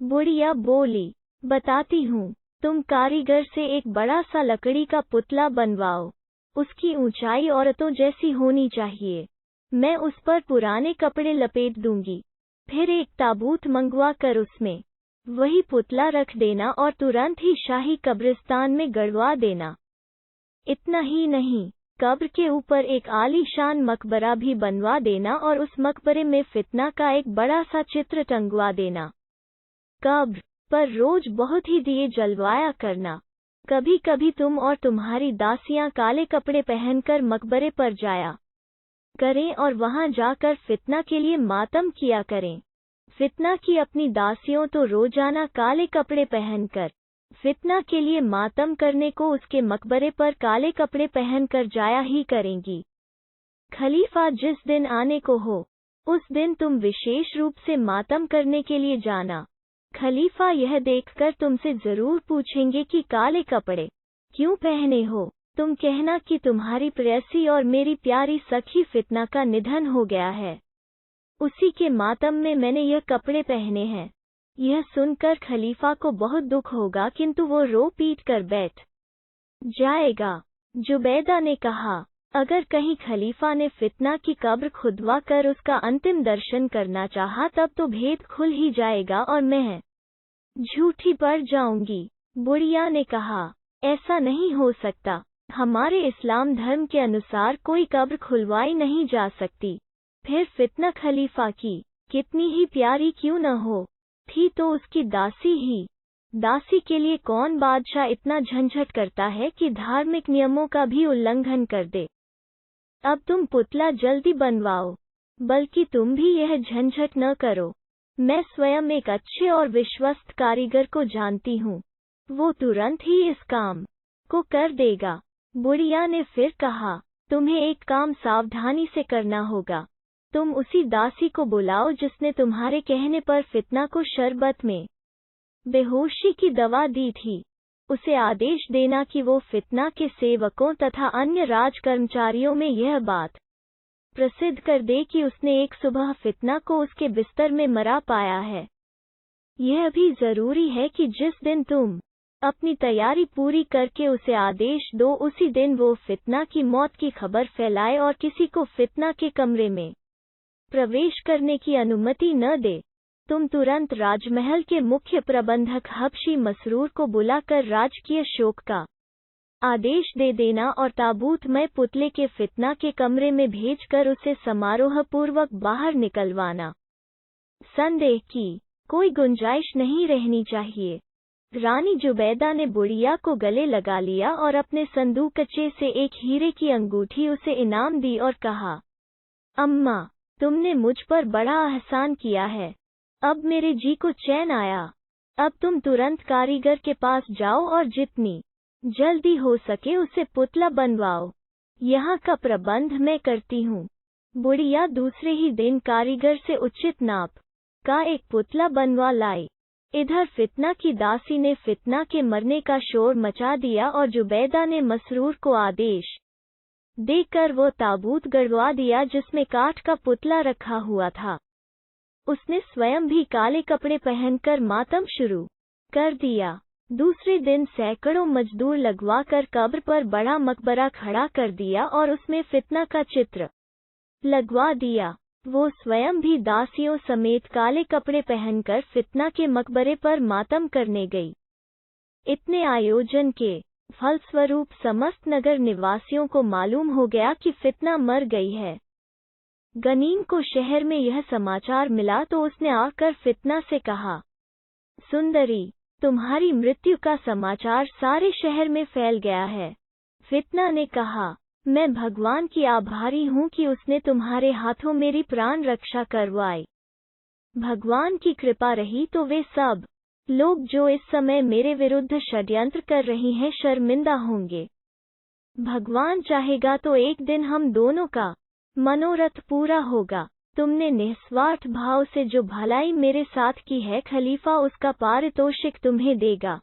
बुढ़िया बोली, बताती हूँ। तुम कारीगर से एक बड़ा सा लकड़ी का पुतला बनवाओ। उसकी ऊंचाई औरतों जैसी होनी चाहिए। मैं उस पर पुराने कपड़े लपेट दूंगी। फिर एक ताबूत मंगवा कर उसमें वही पुतला रख देना और तुरंत ही शाही कब्रिस्तान में गड़वा देना। इतना ही नहीं, कब्र के ऊपर एक आलीशान मकबरा भी बनवा देना और उस मकबरे में फितना का एक बड़ा सा चित्र टंगवा देना। कब्र पर रोज बहुत ही दिए जलवाया करना। कभी कभी तुम और तुम्हारी दासियां काले कपड़े पहनकर मकबरे पर जाया करें और वहां जाकर फितना के लिए मातम किया करें। फितना की अपनी दासियों तो रोजाना काले कपड़े पहनकर फितना के लिए मातम करने को उसके मकबरे पर काले कपड़े पहनकर जाया ही करेंगी। खलीफा जिस दिन आने को हो उस दिन तुम विशेष रूप से मातम करने के लिए जाना। खलीफा यह देखकर तुमसे जरूर पूछेंगे कि काले कपड़े क्यों पहने हो। तुम कहना कि तुम्हारी प्रेयसी और मेरी प्यारी सखी फितना का निधन हो गया है, उसी के मातम में मैंने यह कपड़े पहने हैं। यह सुनकर खलीफा को बहुत दुख होगा, किंतु वो रो पीट कर बैठ जाएगा। जुबैदा ने कहा, अगर कहीं खलीफा ने फितना की कब्र खुदवा कर उसका अंतिम दर्शन करना चाहा तब तो भेद खुल ही जाएगा और मैं झूठी पड़ जाऊंगी। बुढ़िया ने कहा, ऐसा नहीं हो सकता, हमारे इस्लाम धर्म के अनुसार कोई कब्र खुलवाई नहीं जा सकती। फिर फितना खलीफा की कितनी ही प्यारी क्यों न हो, थी तो उसकी दासी ही। दासी के लिए कौन बादशाह इतना झंझट करता है कि धार्मिक नियमों का भी उल्लंघन कर दे। अब तुम पुतला जल्दी बनवाओ, बल्कि तुम भी यह झंझट न करो। मैं स्वयं एक अच्छे और विश्वस्त कारीगर को जानती हूँ, वो तुरंत ही इस काम को कर देगा। बुढ़िया ने फिर कहा, तुम्हें एक काम सावधानी से करना होगा। तुम उसी दासी को बुलाओ जिसने तुम्हारे कहने पर फितना को शरबत में बेहोशी की दवा दी थी। उसे आदेश देना कि वो फितना के सेवकों तथा अन्य राजकर्मचारियों में यह बात प्रसिद्ध कर दे कि उसने एक सुबह फितना को उसके बिस्तर में मरा पाया है। यह भी जरूरी है कि जिस दिन तुम अपनी तैयारी पूरी करके उसे आदेश दो, उसी दिन वो फितना की मौत की खबर फैलाए और किसी को फितना के कमरे में प्रवेश करने की अनुमति न दे। तुम तुरंत राजमहल के मुख्य प्रबंधक हबशी मसरूर को बुलाकर राजकीय शोक का आदेश दे देना और ताबूतमय पुतले के फितना के कमरे में भेजकर उसे समारोहपूर्वक बाहर निकलवाना। संदेह की कोई गुंजाइश नहीं रहनी चाहिए। रानी जुबैदा ने बुढ़िया को गले लगा लिया और अपने संदूकचे से एक हीरे की अंगूठी उसे इनाम दी और कहा, अम्मा, तुमने मुझ पर बड़ा एहसान किया है, अब मेरे जी को चैन आया। अब तुम तुरंत कारीगर के पास जाओ और जितनी जल्दी हो सके उसे पुतला बनवाओ। यहाँ का प्रबंध मैं करती हूँ। बुढ़िया दूसरे ही दिन कारीगर से उचित नाप का एक पुतला बनवा लाई। इधर फितना की दासी ने फितना के मरने का शोर मचा दिया और जुबैदा ने मसरूर को आदेश देकर वो ताबूत गड़वा दिया जिसमें काठ का पुतला रखा हुआ था। उसने स्वयं भी काले कपड़े पहनकर मातम शुरू कर दिया। दूसरे दिन सैकड़ों मजदूर लगवाकर कब्र पर बड़ा मकबरा खड़ा कर दिया और उसमें फितना का चित्र लगवा दिया। वो स्वयं भी दासियों समेत काले कपड़े पहनकर फितना के मकबरे पर मातम करने गई। इतने आयोजन के फलस्वरूप समस्त नगर निवासियों को मालूम हो गया कि फितना मर गई है। गनीम को शहर में यह समाचार मिला तो उसने आकर फितना से कहा, सुंदरी, तुम्हारी मृत्यु का समाचार सारे शहर में फैल गया है। फितना ने कहा, मैं भगवान की आभारी हूँ कि उसने तुम्हारे हाथों मेरी प्राण रक्षा करवाई। भगवान की कृपा रही तो वे सब लोग जो इस समय मेरे विरुद्ध षड्यंत्र कर रही हैं शर्मिंदा होंगे। भगवान चाहेगा तो एक दिन हम दोनों का मनोरथ पूरा होगा। तुमने निस्वार्थ भाव से जो भलाई मेरे साथ की है, खलीफा उसका पारितोषिक तुम्हें देगा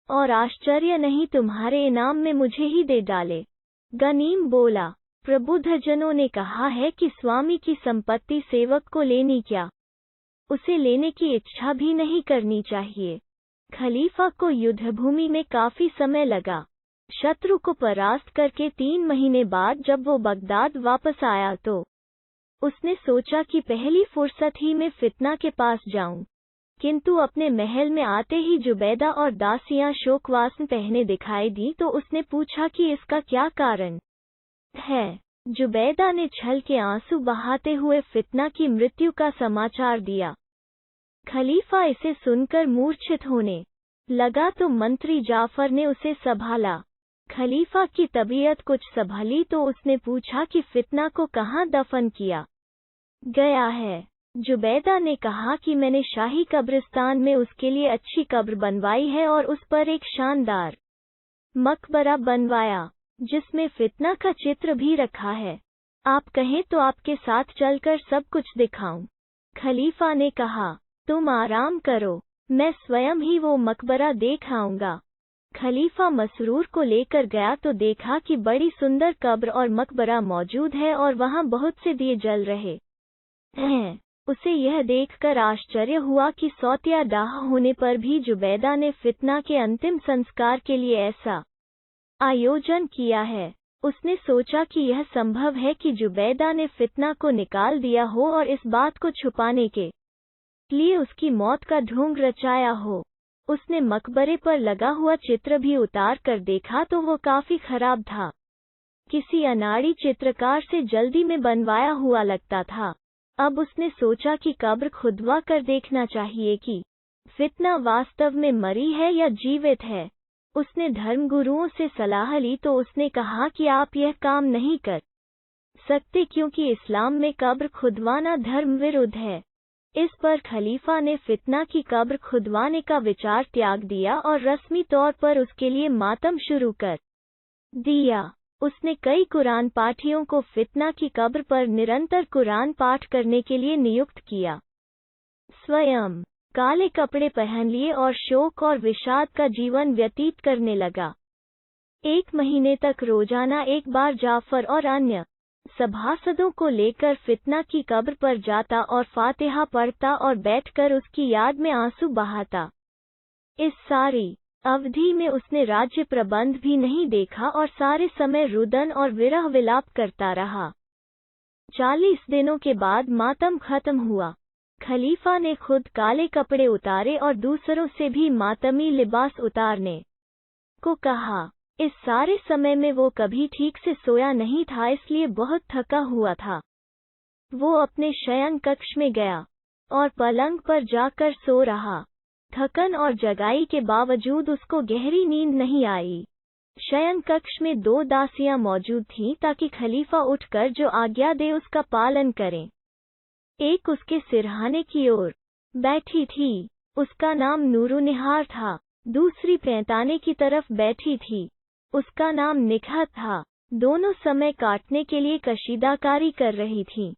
और आश्चर्य नहीं तुम्हारे इनाम में मुझे ही दे डाले। गनीम बोला, प्रबुद्धजनों ने कहा है कि स्वामी की संपत्ति सेवक को लेनी क्या, उसे लेने की इच्छा भी नहीं करनी चाहिए। खलीफा को युद्धभूमि में काफी समय लगा। शत्रु को परास्त करके 3 महीने बाद जब वो बगदाद वापस आया तो उसने सोचा कि पहली फुर्सत ही में फितना के पास जाऊं, किंतु अपने महल में आते ही जुबैदा और दासियां शोकवासन पहने दिखाई दी तो उसने पूछा कि इसका क्या कारण है। जुबैदा ने छल के आंसू बहाते हुए फितना की मृत्यु का समाचार दिया। खलीफा इसे सुनकर मूर्छित होने लगा तो मंत्री जाफर ने उसे संभाला। खलीफा की तबीयत कुछ संभली तो उसने पूछा कि फितना को कहाँ दफन किया गया है। जुबैदा ने कहा कि मैंने शाही कब्रिस्तान में उसके लिए अच्छी कब्र बनवाई है और उस पर एक शानदार मकबरा बनवाया जिसमें फितना का चित्र भी रखा है। आप कहें तो आपके साथ चलकर सब कुछ दिखाऊं। खलीफा ने कहा, तुम आराम करो, मैं स्वयं ही वो मकबरा देख आऊंगा। खलीफा मसरूर को लेकर गया तो देखा कि बड़ी सुंदर कब्र और मकबरा मौजूद है और वहां बहुत से दिए जल रहे हैं। उसे यह देखकर आश्चर्य हुआ कि सौतिया दाह होने पर भी जुबैदा ने फितना के अंतिम संस्कार के लिए ऐसा आयोजन किया है। उसने सोचा कि यह संभव है कि जुबैदा ने फितना को निकाल दिया हो और इस बात को छुपाने के लिए उसकी मौत का ढोंग रचाया हो। उसने मकबरे पर लगा हुआ चित्र भी उतार कर देखा तो वो काफी खराब था, किसी अनाड़ी चित्रकार से जल्दी में बनवाया हुआ लगता था। अब उसने सोचा कि कब्र खुदवा कर देखना चाहिए कि फितना वास्तव में मरी है या जीवित है। उसने धर्मगुरुओं से सलाह ली तो उसने कहा कि आप यह काम नहीं कर सकते क्योंकि इस्लाम में कब्र खुदवाना धर्म विरुद्ध है। इस पर खलीफा ने फितना की कब्र खुदवाने का विचार त्याग दिया और रस्मी तौर पर उसके लिए मातम शुरू कर दिया। उसने कई कुरान पाठियों को फितना की कब्र पर निरंतर कुरान पाठ करने के लिए नियुक्त किया। स्वयं काले कपड़े पहन लिए और शोक और विषाद का जीवन व्यतीत करने लगा। 1 महीने तक रोजाना एक बार जाफर और अन्य सभासदों को लेकर फितना की कब्र पर जाता और फातिहा पढ़ता और बैठकर उसकी याद में आंसू बहाता। इस सारी अवधि में उसने राज्य प्रबंध भी नहीं देखा और सारे समय रुदन और विरह विलाप करता रहा। 40 दिनों के बाद मातम खत्म हुआ। खलीफा ने खुद काले कपड़े उतारे और दूसरों से भी मातमी लिबास उतारने को कहा। इस सारे समय में वो कभी ठीक से सोया नहीं था, इसलिए बहुत थका हुआ था। वो अपने शयन कक्ष में गया और पलंग पर जाकर सो रहा। थकन और जगाई के बावजूद उसको गहरी नींद नहीं आई। शयन कक्ष में 2 दासियां मौजूद थीं ताकि खलीफा उठकर जो आज्ञा दे उसका पालन करें। एक उसके सिरहाने की ओर बैठी थी, उसका नाम नूरुनिहार था। दूसरी पैंताने की तरफ बैठी थी, उसका नाम निकहत था। दोनों समय काटने के लिए कशीदाकारी कर रही थीं।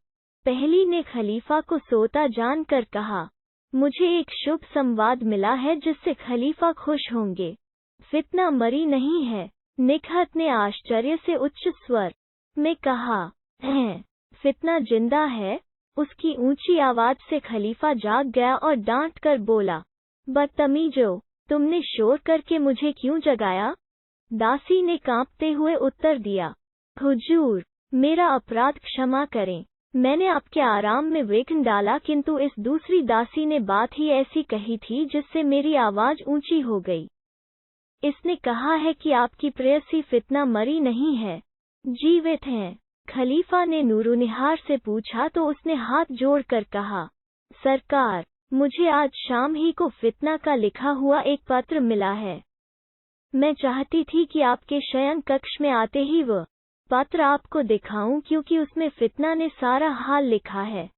पहली ने खलीफा को सोता जानकर कहा, मुझे एक शुभ संवाद मिला है जिससे खलीफा खुश होंगे। फितना मरी नहीं है। निकहत ने आश्चर्य से उच्च स्वर में कहा, है, फितना जिंदा है। उसकी ऊंची आवाज से खलीफा जाग गया और डांट कर बोला, बदतमीजो, तुमने शोर करके मुझे क्यों जगाया? दासी ने कांपते हुए उत्तर दिया, हुजूर, मेरा अपराध क्षमा करें, मैंने आपके आराम में विघ्न डाला। किंतु इस दूसरी दासी ने बात ही ऐसी कही थी जिससे मेरी आवाज ऊंची हो गई। इसने कहा है कि आपकी प्रेयसी फितना मरी नहीं है, जीवित हैं। खलीफा ने नूरुनिहार से पूछा तो उसने हाथ जोड़कर कहा, सरकार, मुझे आज शाम ही को फितना का लिखा हुआ एक पत्र मिला है। मैं चाहती थी कि आपके शयन कक्ष में आते ही वह पत्र आपको दिखाऊं क्योंकि उसमें फितना ने सारा हाल लिखा है।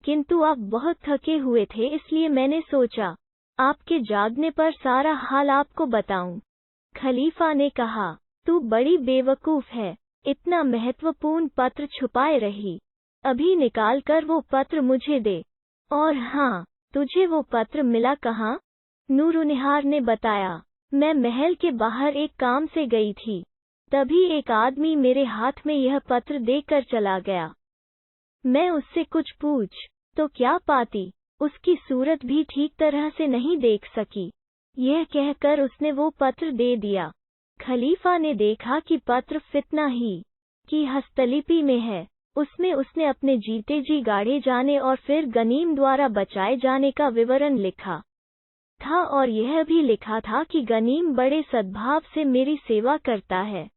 किंतु आप बहुत थके हुए थे, इसलिए मैंने सोचा आपके जागने पर सारा हाल आपको बताऊं। खलीफा ने कहा, तू बड़ी बेवकूफ है, इतना महत्वपूर्ण पत्र छुपाए रही। अभी निकाल कर वो पत्र मुझे दे। और हाँ, तुझे वो पत्र मिला कहाँ? नूरुनिहार ने बताया, मैं महल के बाहर एक काम से गई थी, तभी एक आदमी मेरे हाथ में यह पत्र देकर चला गया। मैं उससे कुछ पूछ तो क्या पाती, उसकी सूरत भी ठीक तरह से नहीं देख सकी। यह कहकर उसने वो पत्र दे दिया। खलीफा ने देखा कि पत्र फितना ही की हस्तलिपि में है। उसमें उसने अपने जीते जी गाड़े जाने और फिर गनीम द्वारा बचाए जाने का विवरण लिखा था और यह भी लिखा था कि गनीम बड़े सद्भाव से मेरी सेवा करता है।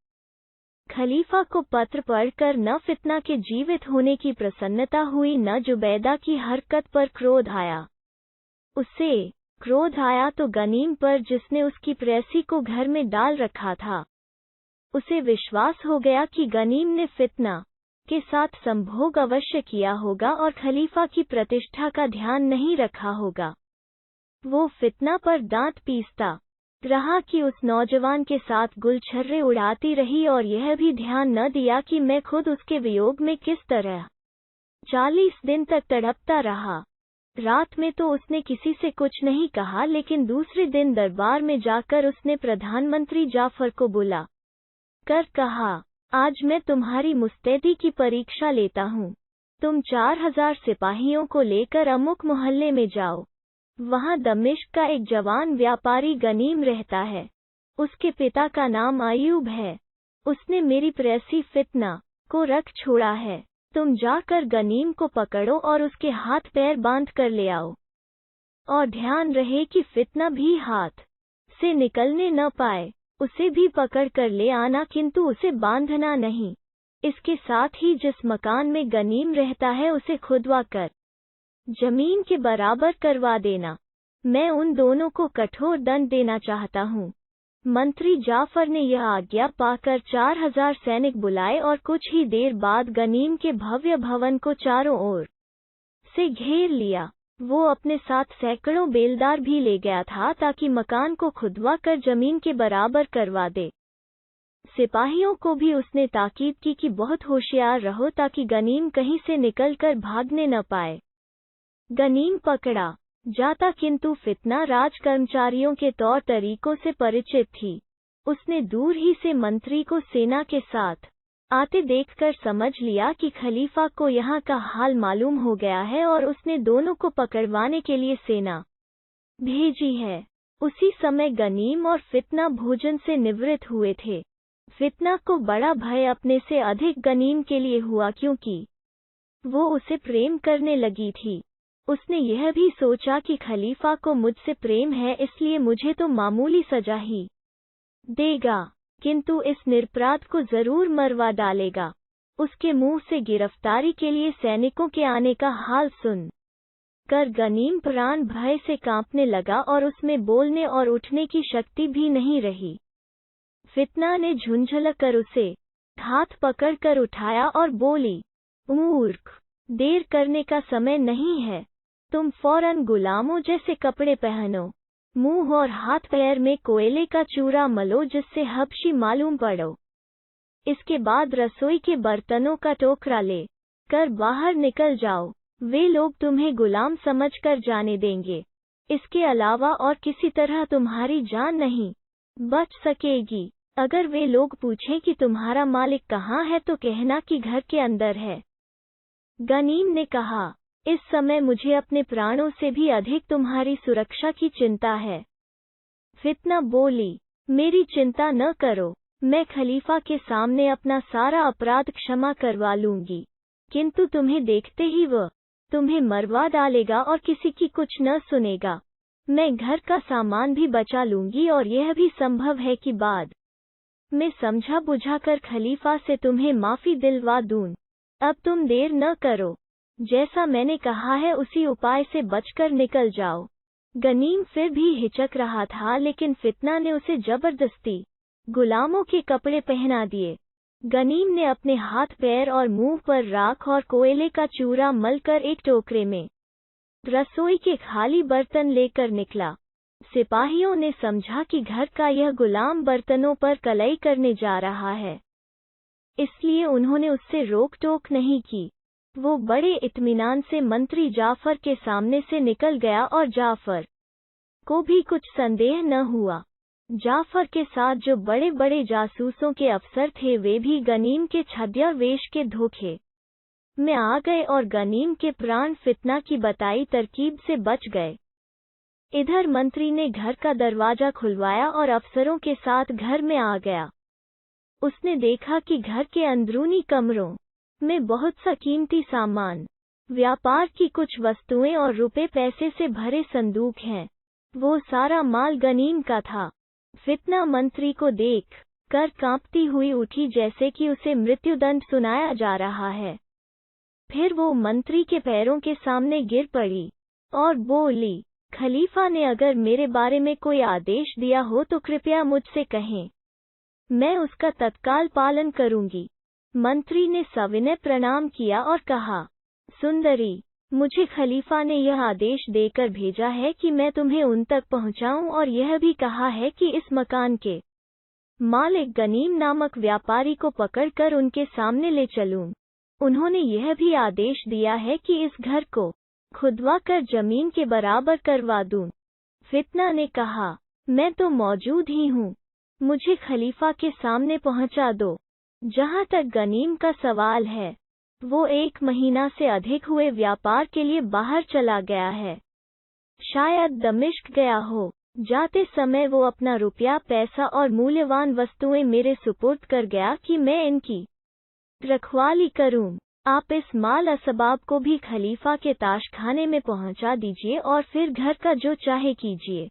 खलीफा को पत्र पढ़कर न फितना के जीवित होने की प्रसन्नता हुई, न जुबैदा की हरकत पर क्रोध आया। उसे क्रोध आया तो गनीम पर जिसने उसकी प्रेयसी को घर में डाल रखा था। उसे विश्वास हो गया कि गनीम ने फितना के साथ संभोग अवश्य किया होगा और खलीफा की प्रतिष्ठा का ध्यान नहीं रखा होगा। वो फितना पर दांत पीसता रहा कि उस नौजवान के साथ गुलछर्रे उड़ाती रही और यह भी ध्यान न दिया कि मैं खुद उसके वियोग में किस तरह 40 दिन तक तड़पता रहा। रात में तो उसने किसी से कुछ नहीं कहा, लेकिन दूसरे दिन दरबार में जाकर उसने प्रधानमंत्री जाफर को बुला कर कहा, आज मैं तुम्हारी मुस्तैदी की परीक्षा लेता हूँ। तुम 4000 सिपाहियों को लेकर अमुक मोहल्ले में जाओ। वहाँ दमिश्क का एक जवान व्यापारी गनीम रहता है। उसके पिता का नाम अयूब है। उसने मेरी प्रेसी फितना को रख छोड़ा है। तुम जाकर गनीम को पकड़ो और उसके हाथ पैर बांध कर ले आओ। और ध्यान रहे कि फितना भी हाथ से निकलने न पाए। उसे भी पकड़ कर ले आना, किंतु उसे बांधना नहीं। इसके साथ ही जिस मकान में गनीम रहता है उसे खुदवा कर जमीन के बराबर करवा देना। मैं उन दोनों को कठोर दंड देना चाहता हूँ। मंत्री जाफर ने यह आज्ञा पाकर 4000 सैनिक बुलाए और कुछ ही देर बाद गनीम के भव्य भवन को चारों ओर से घेर लिया। वो अपने साथ सैकड़ों बेलदार भी ले गया था ताकि मकान को खुदवा कर जमीन के बराबर करवा दे। सिपाहियों को भी उसने ताकीद की कि बहुत होशियार रहो ताकि गनीम कहीं से निकलकर भागने न पाए। गनीम पकड़ा जाता, किंतु फितना राज कर्मचारियों के तौर तरीकों से परिचित थी। उसने दूर ही से मंत्री को सेना के साथ आते देखकर समझ लिया कि खलीफा को यहाँ का हाल मालूम हो गया है और उसने दोनों को पकड़वाने के लिए सेना भेजी है। उसी समय गनीम और फितना भोजन से निवृत्त हुए थे। फितना को बड़ा भय अपने से अधिक गनीम के लिए हुआ, क्योंकि वो उसे प्रेम करने लगी थी। उसने यह भी सोचा कि खलीफा को मुझसे प्रेम है, इसलिए मुझे तो मामूली सजा ही देगा, किंतु इस निरपराध को जरूर मरवा डालेगा। उसके मुंह से गिरफ्तारी के लिए सैनिकों के आने का हाल सुन कर गनीम प्राण भय से कांपने लगा और उसमें बोलने और उठने की शक्ति भी नहीं रही। फितना ने झुंझला कर उसे हाथ पकड़कर उठाया और बोली, मूर्ख, देर करने का समय नहीं है। तुम फौरन गुलामों जैसे कपड़े पहनो, मुंह और हाथ पैर में कोयले का चूरा मलो जिससे हबशी मालूम पड़ो। इसके बाद रसोई के बर्तनों का टोकरा ले कर बाहर निकल जाओ। वे लोग तुम्हें गुलाम समझकर जाने देंगे। इसके अलावा और किसी तरह तुम्हारी जान नहीं बच सकेगी। अगर वे लोग पूछें कि तुम्हारा मालिक कहाँ है तो कहना कि घर के अंदर है। गनीम ने कहा, इस समय मुझे अपने प्राणों से भी अधिक तुम्हारी सुरक्षा की चिंता है। फितना बोली, मेरी चिंता न करो, मैं खलीफा के सामने अपना सारा अपराध क्षमा करवा लूंगी, किंतु तुम्हें देखते ही वह तुम्हें मरवा डालेगा और किसी की कुछ न सुनेगा। मैं घर का सामान भी बचा लूंगी और यह भी संभव है कि बाद में समझा बुझाकर खलीफा से तुम्हें माफी दिलवा दूं। अब तुम देर न करो, जैसा मैंने कहा है उसी उपाय से बचकर निकल जाओ। गनीम फिर भी हिचक रहा था, लेकिन फितना ने उसे जबरदस्ती गुलामों के कपड़े पहना दिए। गनीम ने अपने हाथ पैर और मुंह पर राख और कोयले का चूरा मलकर एक टोकरे में रसोई के खाली बर्तन लेकर निकला। सिपाहियों ने समझा कि घर का यह गुलाम बर्तनों पर कलई करने जा रहा है, इसलिए उन्होंने उससे रोक टोक नहीं की। वो बड़े इत्मीनान से मंत्री जाफर के सामने से निकल गया और जाफर को भी कुछ संदेह न हुआ। जाफर के साथ जो बड़े बड़े जासूसों के अफसर थे वे भी गनीम के छद्म वेश के धोखे में आ गए और गनीम के प्राण फितना की बताई तरकीब से बच गए। इधर मंत्री ने घर का दरवाजा खुलवाया और अफसरों के साथ घर में आ गया। उसने देखा कि घर के अंदरूनी कमरों में बहुत सा कीमती सामान, व्यापार की कुछ वस्तुएं और रुपए पैसे से भरे संदूक हैं। वो सारा माल गनीम का था। फितना मंत्री को देख कर कांपती हुई उठी जैसे कि उसे मृत्युदंड सुनाया जा रहा है। फिर वो मंत्री के पैरों के सामने गिर पड़ी और बोली, खलीफा ने अगर मेरे बारे में कोई आदेश दिया हो तो कृपया मुझसे कहें, मैं उसका तत्काल पालन करूंगी। मंत्री ने सविनय प्रणाम किया और कहा, सुंदरी, मुझे खलीफा ने यह आदेश देकर भेजा है कि मैं तुम्हें उन तक पहुंचाऊं और यह भी कहा है कि इस मकान के मालिक गनीम नामक व्यापारी को पकड़कर उनके सामने ले चलूं। उन्होंने यह भी आदेश दिया है कि इस घर को खुदवा कर जमीन के बराबर करवा दूं। फितना ने कहा, मैं तो मौजूद ही हूँ, मुझे खलीफा के सामने पहुंचा दो। जहां तक गनीम का सवाल है, वो 1 महीना से अधिक हुए व्यापार के लिए बाहर चला गया है। शायद दमिश्क गया हो। जाते समय वो अपना रुपया, पैसा और मूल्यवान वस्तुएं मेरे सुपुर्द कर गया कि मैं इनकी रखवाली करूं। आप इस माल असबाब को भी खलीफा के ताशखाने में पहुंचा दीजिए और फिर घर का जो चाहे कीजिए।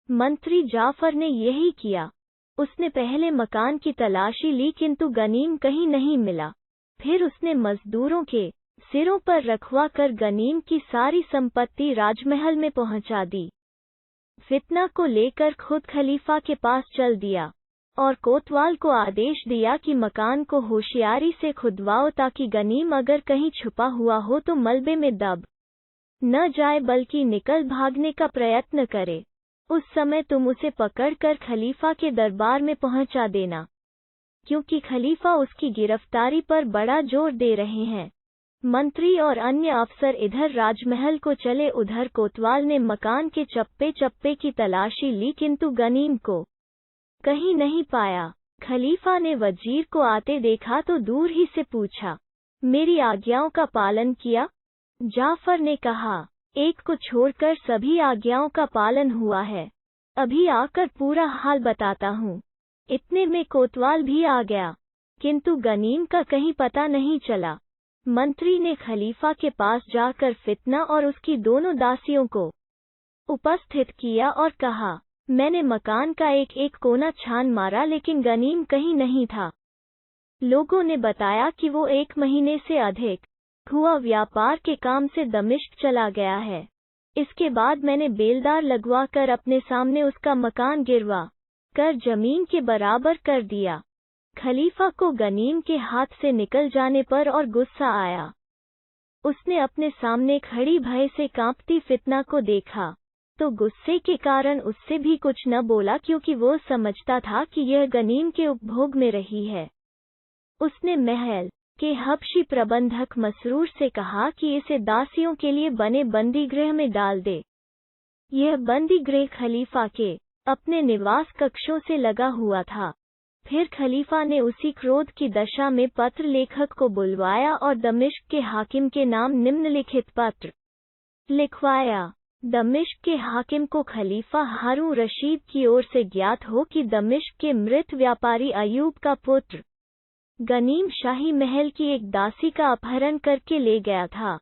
मंत्री जाफर ने यही किया। उसने पहले मकान की तलाशी ली किंतु गनीम कहीं नहीं मिला। फिर उसने मजदूरों के सिरों पर रखवा कर गनीम की सारी संपत्ति राजमहल में पहुंचा दी। फितना को लेकर खुद खलीफा के पास चल दिया और कोतवाल को आदेश दिया कि मकान को होशियारी से खुदवाओ ताकि गनीम अगर कहीं छुपा हुआ हो तो मलबे में दब न जाए बल्कि निकल भागने का प्रयत्न करे। उस समय तुम उसे पकड़कर खलीफा के दरबार में पहुंचा देना, क्योंकि खलीफा उसकी गिरफ्तारी पर बड़ा जोर दे रहे हैं। मंत्री और अन्य अफसर इधर राजमहल को चले। उधर कोतवाल ने मकान के चप्पे चप्पे की तलाशी ली किंतु गनीम को कहीं नहीं पाया। खलीफा ने वजीर को आते देखा तो दूर ही से पूछा, मेरी आज्ञाओं का पालन किया? जाफर ने कहा, एक को छोड़कर सभी आज्ञाओं का पालन हुआ है। अभी आकर पूरा हाल बताता हूँ। इतने में कोतवाल भी आ गया, किंतु गनीम का कहीं पता नहीं चला। मंत्री ने खलीफा के पास जाकर फितना और उसकी दोनों दासियों को उपस्थित किया और कहा, मैंने मकान का एक एक कोना छान मारा लेकिन गनीम कहीं नहीं था। लोगों ने बताया कि वो 1 महीने से अधिक हुआ व्यापार के काम से दमिश्क चला गया है। इसके बाद मैंने बेलदार लगवा कर अपने सामने उसका मकान गिरवा कर जमीन के बराबर कर दिया। खलीफा को गनीम के हाथ से निकल जाने पर और गुस्सा आया। उसने अपने सामने खड़ी भय से कांपती फितना को देखा तो गुस्से के कारण उससे भी कुछ न बोला, क्योंकि वो समझता था कि यह गनीम के उपभोग में रही है। उसने महल के हबशी प्रबंधक मसरूर से कहा कि इसे दासियों के लिए बने बंदीगृह में डाल दे। यह बंदीगृह खलीफा के अपने निवास कक्षों से लगा हुआ था। फिर खलीफा ने उसी क्रोध की दशा में पत्र लेखक को बुलवाया और दमिश्क के हाकिम के नाम निम्नलिखित पत्र लिखवाया। दमिश्क के हाकिम को खलीफा हारून रशीद की ओर से ज्ञात हो कि दमिश्क के मृत व्यापारी अयूब का पुत्र गनीम शाही महल की एक दासी का अपहरण करके ले गया था।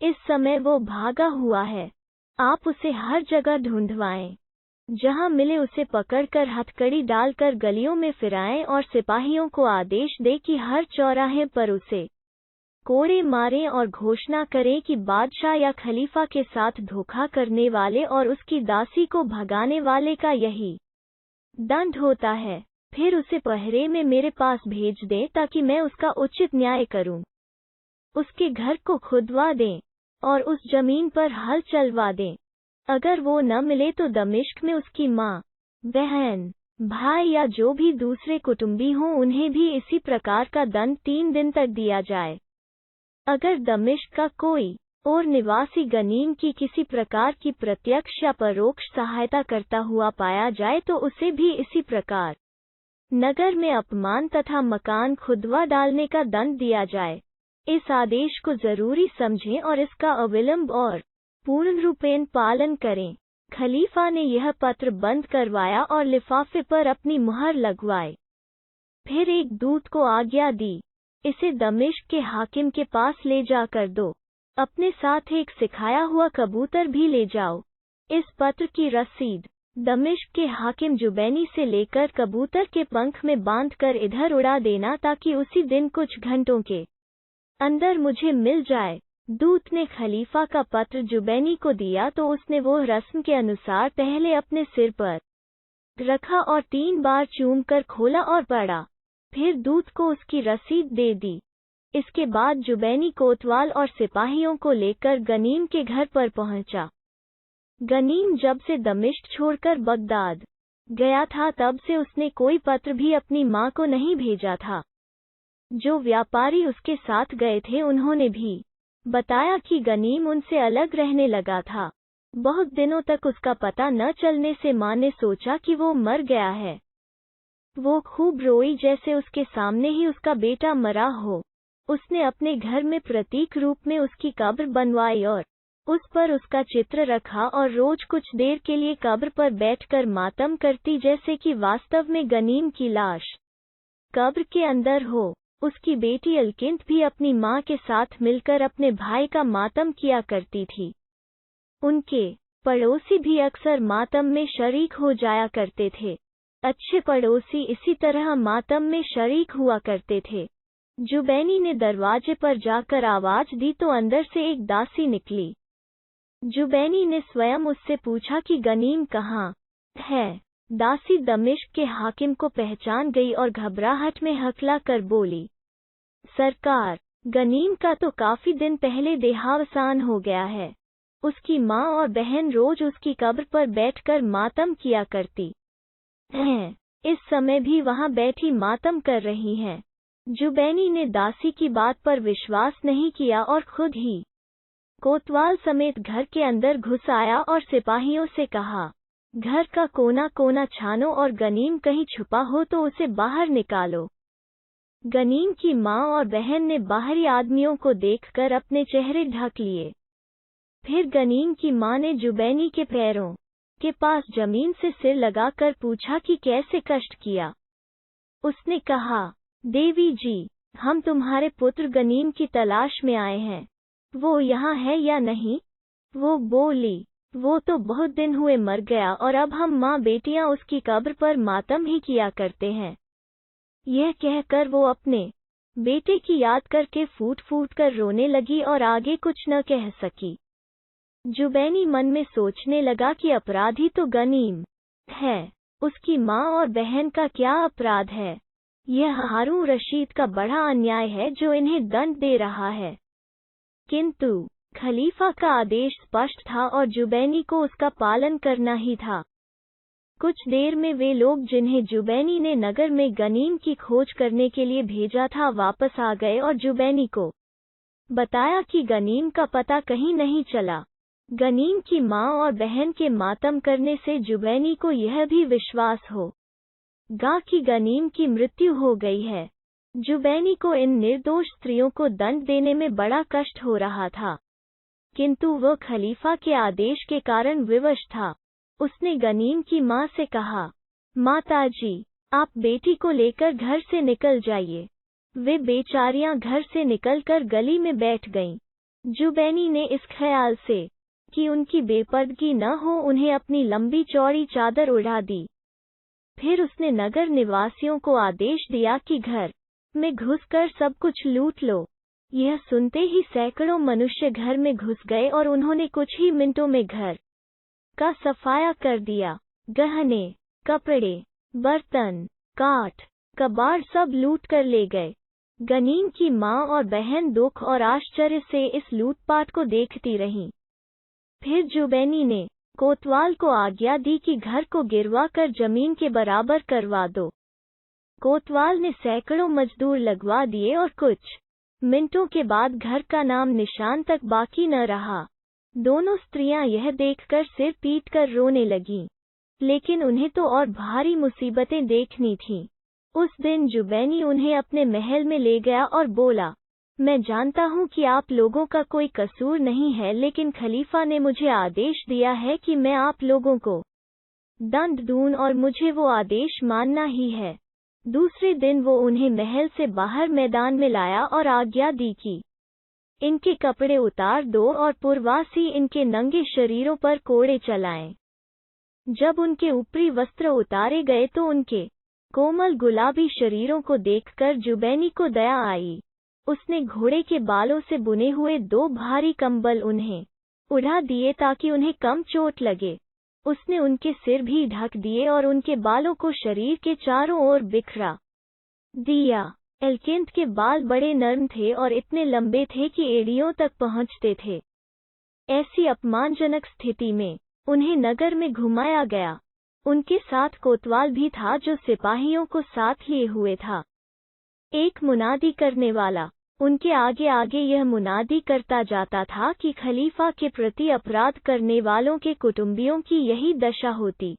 इस समय वो भागा हुआ है। आप उसे हर जगह ढूंढवाएं। जहां मिले उसे पकड़कर हथकड़ी डालकर गलियों में फिराएं और सिपाहियों को आदेश दे कि हर चौराहे पर उसे कोड़े मारें और घोषणा करें कि बादशाह या खलीफा के साथ धोखा करने वाले और उसकी दासी को भगाने वाले का यही दंड होता है। फिर उसे पहरे में मेरे पास भेज दें ताकि मैं उसका उचित न्याय करूं। उसके घर को खुदवा दें और उस जमीन पर हल चलवा दें। अगर वो न मिले तो दमिश्क में उसकी माँ, बहन, भाई या जो भी दूसरे कुटुंबी हों उन्हें भी इसी प्रकार का दंड 3 दिन तक दिया जाए। अगर दमिश्क का कोई और निवासी गनीम की किसी प्रकार की प्रत्यक्ष या परोक्ष सहायता करता हुआ पाया जाए तो उसे भी इसी प्रकार नगर में अपमान तथा मकान खुदवा डालने का दंड दिया जाए। इस आदेश को जरूरी समझें और इसका अविलंब और पूर्ण रूपेण पालन करें। खलीफा ने यह पत्र बंद करवाया और लिफाफे पर अपनी मुहर लगवाई। फिर एक दूत को आज्ञा दी, इसे दमिश्क के हाकिम के पास ले जाकर दो। अपने साथ एक सिखाया हुआ कबूतर भी ले जाओ। इस पत्र की रसीद दमिश्क के हाकिम जुबैनी से लेकर कबूतर के पंख में बांधकर इधर उड़ा देना ताकि उसी दिन कुछ घंटों के अंदर मुझे मिल जाए। दूत ने खलीफा का पत्र जुबैनी को दिया तो उसने वो रस्म के अनुसार पहले अपने सिर पर रखा और 3 बार चूम कर खोला और पढ़ा। फिर दूत को उसकी रसीद दे दी। इसके बाद जुबैनी कोतवाल और सिपाहियों को लेकर गनीम के घर पर पहुंचा। गनीम जब से दमिश्क छोड़कर बगदाद गया था तब से उसने कोई पत्र भी अपनी मां को नहीं भेजा था। जो व्यापारी उसके साथ गए थे उन्होंने भी बताया कि गनीम उनसे अलग रहने लगा था। बहुत दिनों तक उसका पता न चलने से माँ ने सोचा कि वो मर गया है। वो खूब रोई जैसे उसके सामने ही उसका बेटा मरा हो। उसने अपने घर में प्रतीक रूप में उसकी कब्र बनवाई और उस पर उसका चित्र रखा और रोज कुछ देर के लिए कब्र पर बैठकर मातम करती जैसे कि वास्तव में गनीम की लाश कब्र के अंदर हो। उसकी बेटी अलकिंत भी अपनी माँ के साथ मिलकर अपने भाई का मातम किया करती थी। उनके पड़ोसी भी अक्सर मातम में शरीक हो जाया करते थे। अच्छे पड़ोसी इसी तरह मातम में शरीक हुआ करते थे। जुबैनी ने दरवाजे पर जाकर आवाज दी तो अंदर से एक दासी निकली। जुबैनी ने स्वयं उससे पूछा कि गनीम कहाँ है। दासी दमिश्क के हाकिम को पहचान गई और घबराहट में हकला कर बोली, सरकार, गनीम का तो काफी दिन पहले देहावसान हो गया है। उसकी माँ और बहन रोज उसकी कब्र पर बैठकर मातम किया करती हैं। इस समय भी वहाँ बैठी मातम कर रही हैं। जुबैनी ने दासी की बात पर विश्वास नहीं किया और खुद ही कोतवाल समेत घर के अंदर घुस आया और सिपाहियों से कहा, घर का कोना कोना छानो और गनीम कहीं छुपा हो तो उसे बाहर निकालो। गनीम की माँ और बहन ने बाहरी आदमियों को देखकर अपने चेहरे ढक लिए। फिर गनीम की माँ ने जुबैनी के पैरों के पास जमीन से सिर लगाकर पूछा कि कैसे कष्ट किया। उसने कहा, देवी जी, हम तुम्हारे पुत्र गनीम की तलाश में आए हैं। वो यहाँ है या नहीं? वो बोली, वो तो बहुत दिन हुए मर गया और अब हम माँ बेटियाँ उसकी कब्र पर मातम ही किया करते हैं। यह कहकर वो अपने बेटे की याद करके फूट फूट कर रोने लगी और आगे कुछ न कह सकी। जुबैनी मन में सोचने लगा कि अपराधी तो गनीम है, उसकी माँ और बहन का क्या अपराध है? यह हारून रशीद का बड़ा अन्याय है जो इन्हें दंड दे रहा है। किंतु खलीफा का आदेश स्पष्ट था और जुबैनी को उसका पालन करना ही था। कुछ देर में वे लोग जिन्हें जुबैनी ने नगर में गनीम की खोज करने के लिए भेजा था वापस आ गए और जुबैनी को बताया कि गनीम का पता कहीं नहीं चला। गनीम की माँ और बहन के मातम करने से जुबैनी को यह भी विश्वास हो गा कि गनीम की मृत्यु हो गई है। जुबैनी को इन निर्दोष स्त्रियों को दंड देने में बड़ा कष्ट हो रहा था, किंतु वह खलीफा के आदेश के कारण विवश था। उसने गनीम की माँ से कहा, माताजी, आप बेटी को लेकर घर से निकल जाइए। वे बेचारियां घर से निकलकर गली में बैठ गईं। जुबैनी ने इस ख्याल से कि उनकी बेपर्दगी न हो उन्हें अपनी लंबी चौड़ी चादर उड़ा दी। फिर उसने नगर निवासियों को आदेश दिया कि घर में घुसकर सब कुछ लूट लो। यह सुनते ही सैकड़ों मनुष्य घर में घुस गए और उन्होंने कुछ ही मिनटों में घर का सफाया कर दिया। गहने, कपड़े, बर्तन, काठ, कबाड़ सब लूट कर ले गए। गनीम की माँ और बहन दुख और आश्चर्य से इस लूटपाट को देखती रहीं। फिर जुबैनी ने कोतवाल को आज्ञा दी कि घर को गिरवा कर जमीन के बराबर करवा दो। कोतवाल ने सैकड़ों मजदूर लगवा दिए और कुछ मिनटों के बाद घर का नाम निशान तक बाकी न रहा। दोनों स्त्रियां यह देखकर सिर पीटकर रोने लगीं, लेकिन उन्हें तो और भारी मुसीबतें देखनी थीं। उस दिन जुबैनी उन्हें अपने महल में ले गया और बोला, मैं जानता हूँ कि आप लोगों का कोई कसूर नहीं है, लेकिन खलीफा ने मुझे आदेश दिया है कि मैं आप लोगों को दंड दूं और मुझे वो आदेश मानना ही है। दूसरे दिन वो उन्हें महल से बाहर मैदान में लाया और आज्ञा दी कि इनके कपड़े उतार दो और पुरवासी इनके नंगे शरीरों पर कोड़े चलाएं। जब उनके ऊपरी वस्त्र उतारे गए तो उनके कोमल गुलाबी शरीरों को देखकर जुबैनी को दया आई। उसने घोड़े के बालों से बुने हुए 2 भारी कंबल उन्हें उड़ा दिए ताकि उन्हें कम चोट लगे। उसने उनके सिर भी ढक दिए और उनके बालों को शरीर के चारों ओर बिखरा दिया। एल्किंत के बाल बड़े नर्म थे और इतने लंबे थे कि एड़ियों तक पहुंचते थे। ऐसी अपमानजनक स्थिति में उन्हें नगर में घुमाया गया। उनके साथ कोतवाल भी था जो सिपाहियों को साथ लिए हुए था। एक मुनादी करने वाला उनके आगे आगे यह मुनादी करता जाता था कि खलीफा के प्रति अपराध करने वालों के कुटुंबियों की यही दशा होती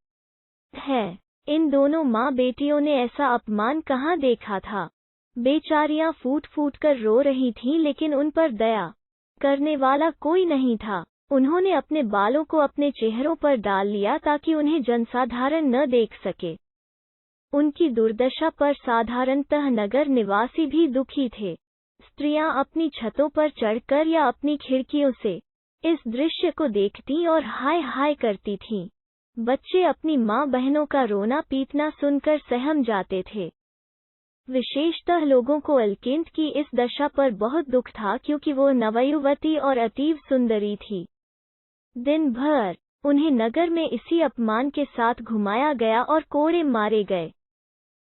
है। इन दोनों माँ बेटियों ने ऐसा अपमान कहाँ देखा था। बेचारियां फूट फूट कर रो रही थीं, लेकिन उन पर दया करने वाला कोई नहीं था। उन्होंने अपने बालों को अपने चेहरों पर डाल लिया ताकि उन्हें जनसाधारण न देख सके। उनकी दुर्दशा पर साधारणतः नगर निवासी भी दुखी थे। स्त्रियां अपनी छतों पर चढ़कर या अपनी खिड़कियों से इस दृश्य को देखती और हाय हाय करती थीं। बच्चे अपनी माँ बहनों का रोना पीटना सुनकर सहम जाते थे। विशेषतः लोगों को अलकिंद की इस दशा पर बहुत दुख था, क्योंकि वो नवयुवती और अतीव सुंदरी थी। दिन भर उन्हें नगर में इसी अपमान के साथ घुमाया गया और कोड़े मारे गए।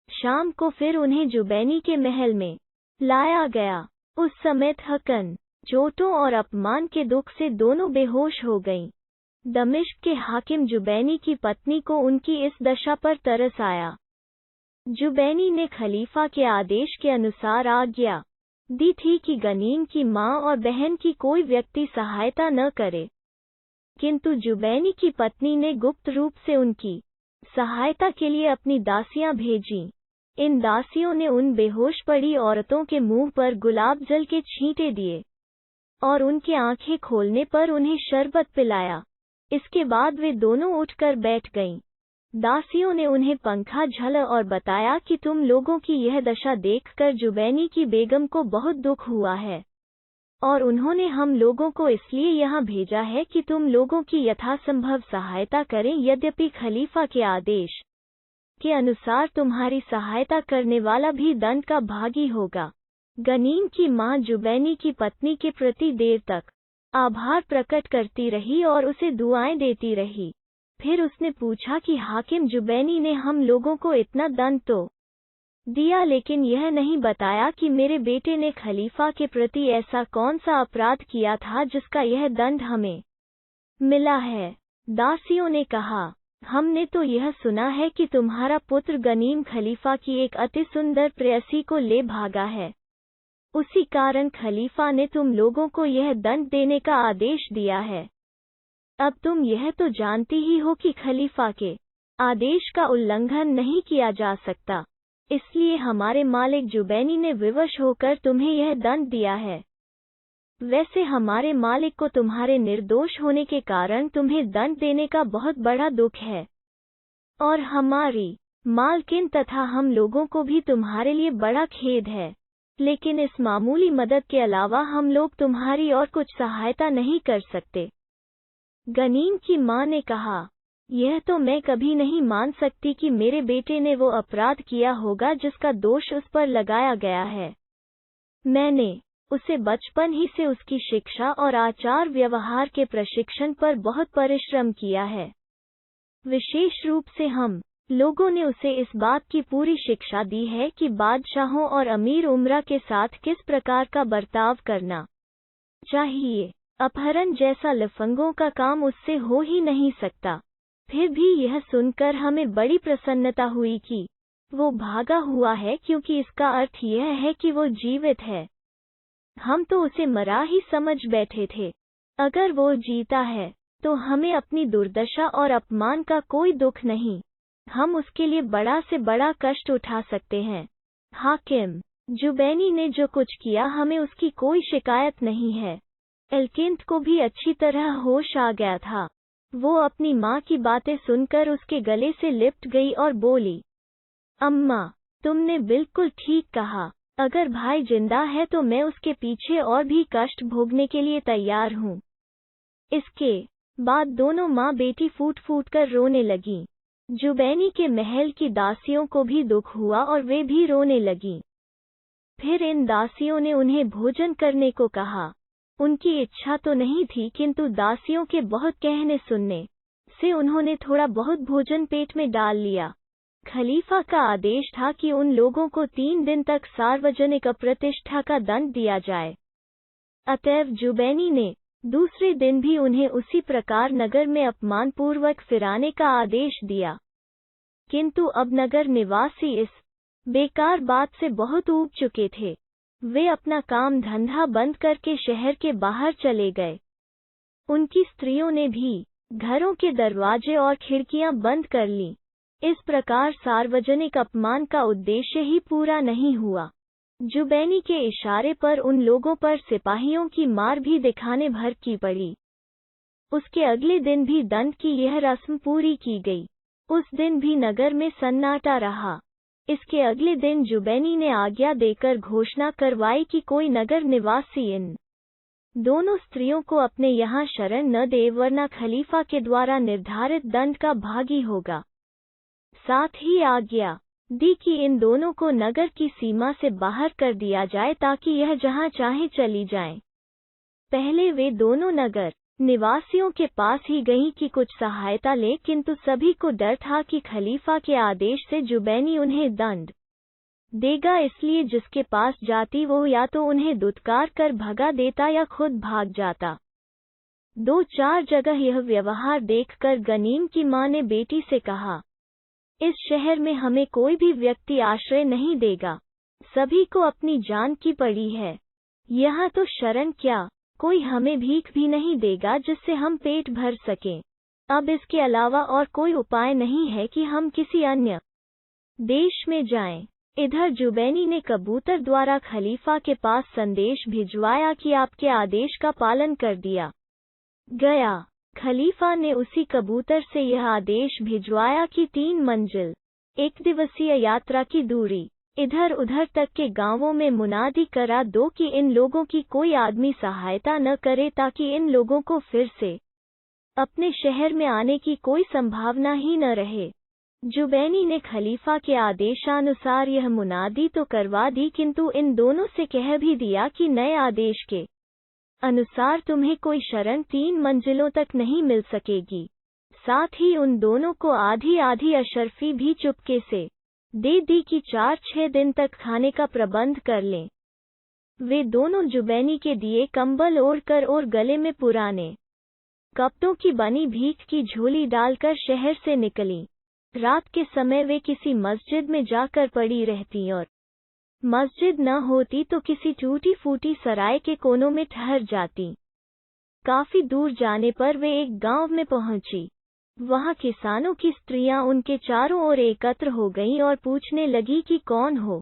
शाम को फिर उन्हें जुबैनी के महल में लाया गया। उस समय थकन, चोटों और अपमान के दुख से दोनों बेहोश हो गईं। दमिश्क के हाकिम जुबैनी की पत्नी को उनकी इस दशा पर तरस आया। जुबैनी ने खलीफा के आदेश के अनुसार आज्ञा दी थी कि गनीम की माँ और बहन की कोई व्यक्ति सहायता न करे, किंतु जुबैनी की पत्नी ने गुप्त रूप से उनकी सहायता के लिए अपनी दासियां भेजीं। इन दासियों ने उन बेहोश पड़ी औरतों के मुंह पर गुलाब जल के छींटे दिए और उनकी आंखें खोलने पर उन्हें शरबत पिलाया। इसके बाद वे दोनों उठकर बैठ गईं। दासियों ने उन्हें पंखा झला और बताया कि तुम लोगों की यह दशा देखकर जुबैनी की बेगम को बहुत दुख हुआ है और उन्होंने हम लोगों को इसलिए यहाँ भेजा है कि तुम लोगों की यथासंभव सहायता करें, यद्यपि खलीफा के आदेश के अनुसार तुम्हारी सहायता करने वाला भी दंड का भागी होगा। गनीम की मां जुबैनी की पत्नी के प्रति देर तक आभार प्रकट करती रही और उसे दुआएं देती रही। फिर उसने पूछा कि हाकिम जुबैनी ने हम लोगों को इतना दंड तो दिया, लेकिन यह नहीं बताया कि मेरे बेटे ने खलीफा के प्रति ऐसा कौन सा अपराध किया था जिसका यह दंड हमें मिला है। दासियों ने कहा, हमने तो यह सुना है कि तुम्हारा पुत्र गनीम खलीफा की एक अति सुंदर प्रेयसी को ले भागा है। उसी कारण खलीफा ने तुम लोगों को यह दंड देने का आदेश दिया है। अब तुम यह तो जानती ही हो कि खलीफा के आदेश का उल्लंघन नहीं किया जा सकता, इसलिए हमारे मालिक जुबैनी ने विवश होकर तुम्हें यह दंड दिया है। वैसे हमारे मालिक को तुम्हारे निर्दोष होने के कारण तुम्हें दंड देने का बहुत बड़ा दुख है, और हमारी मालकिन तथा हम लोगों को भी तुम्हारे लिए बड़ा खेद है, लेकिन इस मामूली मदद के अलावा हम लोग तुम्हारी और कुछ सहायता नहीं कर सकते। गनीम की मां ने कहा, यह तो मैं कभी नहीं मान सकती कि मेरे बेटे ने वो अपराध किया होगा जिसका दोष उस पर लगाया गया है। मैंने उसे बचपन ही से उसकी शिक्षा और आचार व्यवहार के प्रशिक्षण पर बहुत परिश्रम किया है। विशेष रूप से हम लोगों ने उसे इस बात की पूरी शिक्षा दी है कि बादशाहों और अमीर उमरा के साथ किस प्रकार का बर्ताव करना चाहिए। अपहरण जैसा लफंगों का काम उससे हो ही नहीं सकता। फिर भी यह सुनकर हमें बड़ी प्रसन्नता हुई कि वो भागा हुआ है, क्योंकि इसका अर्थ यह है कि वो जीवित है। हम तो उसे मरा ही समझ बैठे थे। अगर वो जीता है तो हमें अपनी दुर्दशा और अपमान का कोई दुख नहीं। हम उसके लिए बड़ा से बड़ा कष्ट उठा सकते हैं। हाकिम जुबैनी ने जो कुछ किया, हमें उसकी कोई शिकायत नहीं है। एल्किंद को भी अच्छी तरह होश आ गया था। वो अपनी माँ की बातें सुनकर उसके गले से लिपट गई और बोली, अम्मा, तुमने बिल्कुल ठीक कहा। अगर भाई जिंदा है तो मैं उसके पीछे और भी कष्ट भोगने के लिए तैयार हूँ। इसके बाद दोनों माँ बेटी फूट फूट कर रोने लगीं। जुबैनी के महल की दासियों को भी दुख हुआ और वे भी रोने लगीं। फिर इन दासियों ने उन्हें भोजन करने को कहा। उनकी इच्छा तो नहीं थी, किंतु दासियों के बहुत कहने सुनने से उन्होंने थोड़ा बहुत भोजन पेट में डाल लिया। खलीफा का आदेश था कि उन लोगों को 3 दिन तक सार्वजनिक अप्रतिष्ठा का दंड दिया जाए। अतएव जुबैनी ने दूसरे दिन भी उन्हें उसी प्रकार नगर में अपमानपूर्वक फिराने का आदेश दिया। किंतु अब नगर निवासी इस बेकार बात से बहुत ऊब चुके थे। वे अपना काम धंधा बंद करके शहर के बाहर चले गए। उनकी स्त्रियों ने भी घरों के दरवाजे और खिड़कियां बंद कर लीं। इस प्रकार सार्वजनिक अपमान का उद्देश्य ही पूरा नहीं हुआ। जुबैनी के इशारे पर उन लोगों पर सिपाहियों की मार भी दिखाने भर की पड़ी। उसके अगले दिन भी दंड की यह रस्म पूरी की गई। उस दिन भी नगर में सन्नाटा रहा। इसके अगले दिन जुबैनी ने आज्ञा देकर घोषणा करवाई कि कोई नगर निवासी इन दोनों स्त्रियों को अपने यहाँ शरण न दे, वरना खलीफा के द्वारा निर्धारित दंड का भागी होगा। साथ ही आज्ञा दी कि इन दोनों को नगर की सीमा से बाहर कर दिया जाए ताकि यह जहाँ चाहे चली जाएं। पहले वे दोनों नगर निवासियों के पास ही गईं कि कुछ सहायता ले, किंतु सभी को डर था कि खलीफा के आदेश से जुबैनी उन्हें दंड देगा, इसलिए जिसके पास जाती वो या तो उन्हें दुत्कार कर भगा देता या खुद भाग जाता। 2-4 जगह यह व्यवहार देखकर गनीम की मां ने बेटी से कहा, इस शहर में हमें कोई भी व्यक्ति आश्रय नहीं देगा। सभी को अपनी जान की पड़ी है। यहाँ तो शरण क्या, कोई हमें भीख भी नहीं देगा जिससे हम पेट भर सकें। अब इसके अलावा और कोई उपाय नहीं है कि हम किसी अन्य देश में जाएं। इधर जुबैनी ने कबूतर द्वारा खलीफा के पास संदेश भिजवाया कि आपके आदेश का पालन कर दिया गया। खलीफा ने उसी कबूतर से यह आदेश भिजवाया कि 3 मंजिल 1 दिवसीय यात्रा की दूरी इधर उधर तक के गांवों में मुनादी करा दो कि इन लोगों की कोई आदमी सहायता न करे, ताकि इन लोगों को फिर से अपने शहर में आने की कोई संभावना ही न रहे। जुबैनी ने खलीफा के आदेशानुसार यह मुनादी तो करवा दी, किंतु इन दोनों से कह भी दिया कि नए आदेश के अनुसार तुम्हें कोई शरण 3 मंजिलों तक नहीं मिल सकेगी। साथ ही उन दोनों को आधी आधी अशर्फी भी चुपके से दे दी कि 4-6 दिन तक खाने का प्रबंध कर लें। वे दोनों जुबैनी के दिए कंबल ओढ़कर और गले में पुराने कपड़ों की बनी भीख की झोली डालकर शहर से निकली। रात के समय वे किसी मस्जिद में जाकर पड़ी रहती और मस्जिद न होती तो किसी टूटी फूटी सराय के कोनों में ठहर जाती। काफी दूर जाने पर वे एक गांव में पहुंची। वहां किसानों की स्त्रियां उनके चारों ओर एकत्र हो गईं और पूछने लगी कि कौन हो।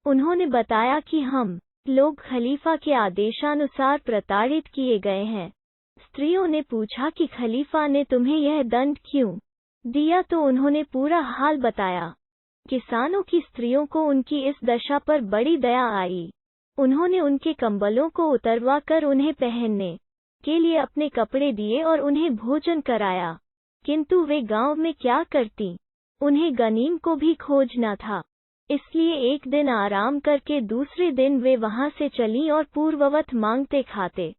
उन्होंने बताया कि हम लोग खलीफा के आदेशानुसार प्रताड़ित किए गए हैं। स्त्रियों ने पूछा कि खलीफा ने तुम्हें यह दंड क्यों दिया, तो उन्होंने पूरा हाल बताया। किसानों की स्त्रियों को उनकी इस दशा पर बड़ी दया आई। उन्होंने उनके कंबलों को उतरवा कर उन्हें पहनने के लिए अपने कपड़े दिए और उन्हें भोजन कराया। किंतु वे गांव में क्या करती, उन्हें गनीम को भी खोजना था। इसलिए एक दिन आराम करके दूसरे दिन वे वहां से चलीं और पूर्ववत मांगते खाते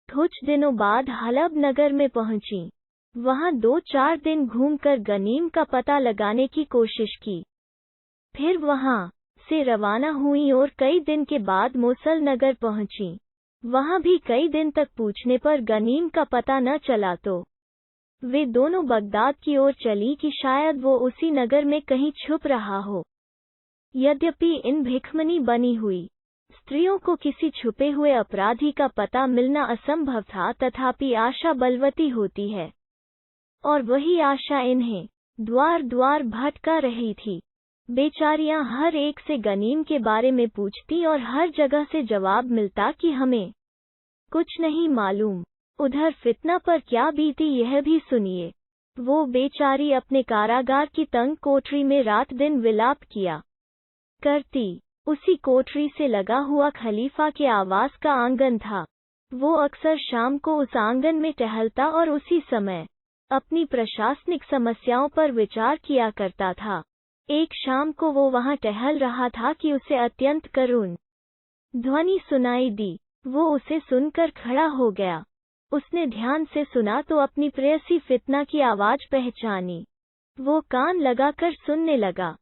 कुछ दिनों बाद हलब नगर में पहुंची। वहां 2-4 दिन घूमकर गनीम का पता लगाने की कोशिश की। फिर वहां से रवाना हुई और कई दिन के बाद मोसल नगर पहुंची। वहां भी कई दिन तक पूछने पर गनीम का पता न चला तो वे दोनों बगदाद की ओर चली कि शायद वो उसी नगर में कहीं छुप रहा हो। यद्यपि इन भिखमनी बनी हुई स्त्रियों को किसी छुपे हुए अपराधी का पता मिलना असंभव था, तथापि आशा बलवती होती है और वही आशा इन्हें द्वार द्वार भटका रही थी। बेचारियां हर एक से गनीम के बारे में पूछती और हर जगह से जवाब मिलता कि हमें कुछ नहीं मालूम। उधर फितना पर क्या बीती यह भी सुनिए। वो बेचारी अपने कारागार की तंग कोठरी में रात दिन विलाप किया करती। उसी कोठरी से लगा हुआ खलीफा के आवास का आंगन था। वो अक्सर शाम को उस आंगन में टहलता और उसी समय अपनी प्रशासनिक समस्याओं पर विचार किया करता था। एक शाम को वो वहां टहल रहा था कि उसे अत्यंत करुण ध्वनि सुनाई दी। वो उसे सुनकर खड़ा हो गया। उसने ध्यान से सुना तो अपनी प्रेयसी फितना की आवाज पहचानी। वो कान लगाकर सुनने लगा।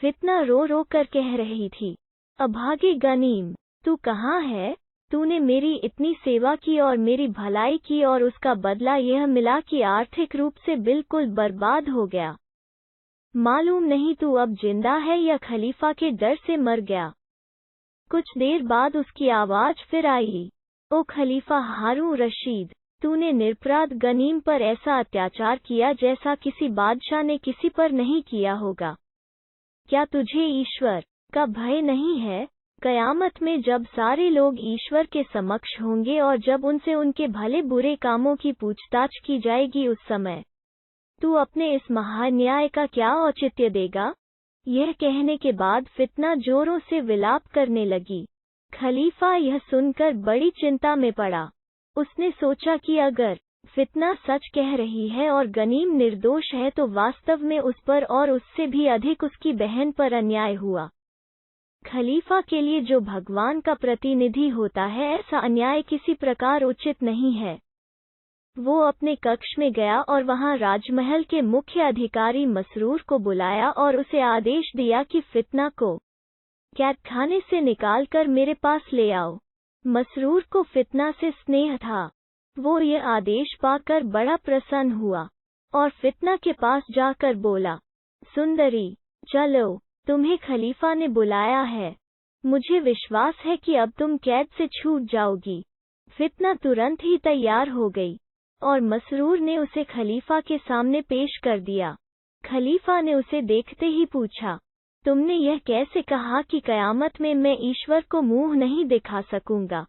फितना रो रो कर कह रही थी, अभागे गनीम, तू कहाँ है? तूने मेरी इतनी सेवा की और मेरी भलाई की और उसका बदला यह मिला कि आर्थिक रूप से बिल्कुल बर्बाद हो गया। मालूम नहीं तू अब जिंदा है या खलीफा के डर से मर गया। कुछ देर बाद उसकी आवाज फिर आई, ओ खलीफा हारून रशीद, तूने निरपराध गनीम पर ऐसा अत्याचार किया जैसा किसी बादशाह ने किसी पर नहीं किया होगा। क्या तुझे ईश्वर का भय नहीं है? कयामत में जब सारे लोग ईश्वर के समक्ष होंगे और जब उनसे उनके भले बुरे कामों की पूछताछ की जाएगी, उस समय तू अपने इस महान्याय का क्या औचित्य देगा? यह कहने के बाद फितना जोरों से विलाप करने लगी। खलीफा यह सुनकर बड़ी चिंता में पड़ा। उसने सोचा कि अगर फितना सच कह रही है और गनीम निर्दोष है तो वास्तव में उस पर और उससे भी अधिक उसकी बहन पर अन्याय हुआ। खलीफा के लिए जो भगवान का प्रतिनिधि होता है, ऐसा अन्याय किसी प्रकार उचित नहीं है। वो अपने कक्ष में गया और वहां राजमहल के मुख्य अधिकारी मसरूर को बुलाया और उसे आदेश दिया कि फितना को कैदखाने से निकालकर मेरे पास ले आओ। मसरूर को फितना से स्नेह था। वो ये आदेश पाकर बड़ा प्रसन्न हुआ और फितना के पास जाकर बोला, सुंदरी, चलो, तुम्हें खलीफा ने बुलाया है। मुझे विश्वास है कि अब तुम कैद से छूट जाओगी। फितना तुरंत ही तैयार हो गई और मसरूर ने उसे खलीफा के सामने पेश कर दिया। खलीफा ने उसे देखते ही पूछा, तुमने यह कैसे कहा कि कयामत में मैं ईश्वर को मुंह नहीं दिखा सकूंगा?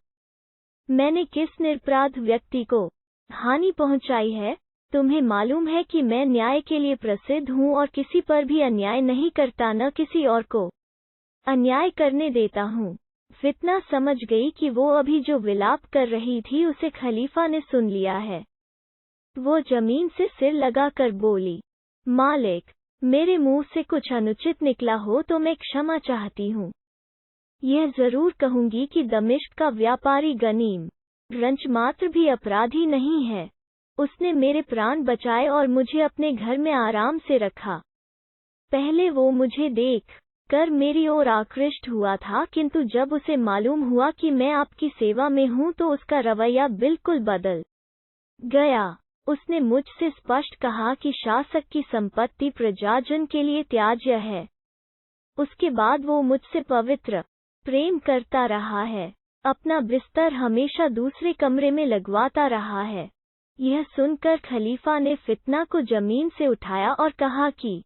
मैंने किस निरपराध व्यक्ति को हानि पहुंचाई है? तुम्हें मालूम है कि मैं न्याय के लिए प्रसिद्ध हूं और किसी पर भी अन्याय नहीं करता, न किसी और को अन्याय करने देता हूं। फितना समझ गई कि वो अभी जो विलाप कर रही थी उसे खलीफा ने सुन लिया है। वो जमीन से सिर लगाकर बोली, मालिक, मेरे मुंह से कुछ अनुचित निकला हो तो मैं क्षमा चाहती हूँ। यह जरूर कहूंगी कि दमिश्क का व्यापारी गनीम रंच मात्र भी अपराधी नहीं है। उसने मेरे प्राण बचाए और मुझे अपने घर में आराम से रखा। पहले वो मुझे देख कर मेरी ओर आकृष्ट हुआ था, किंतु जब उसे मालूम हुआ कि मैं आपकी सेवा में हूँ तो उसका रवैया बिल्कुल बदल गया। उसने मुझसे स्पष्ट कहा कि शासक की संपत्ति प्रजाजन के लिए त्याज्य है। उसके बाद वो मुझसे पवित्र प्रेम करता रहा है। अपना बिस्तर हमेशा दूसरे कमरे में लगवाता रहा है। यह सुनकर खलीफा ने फितना को जमीन से उठाया और कहा कि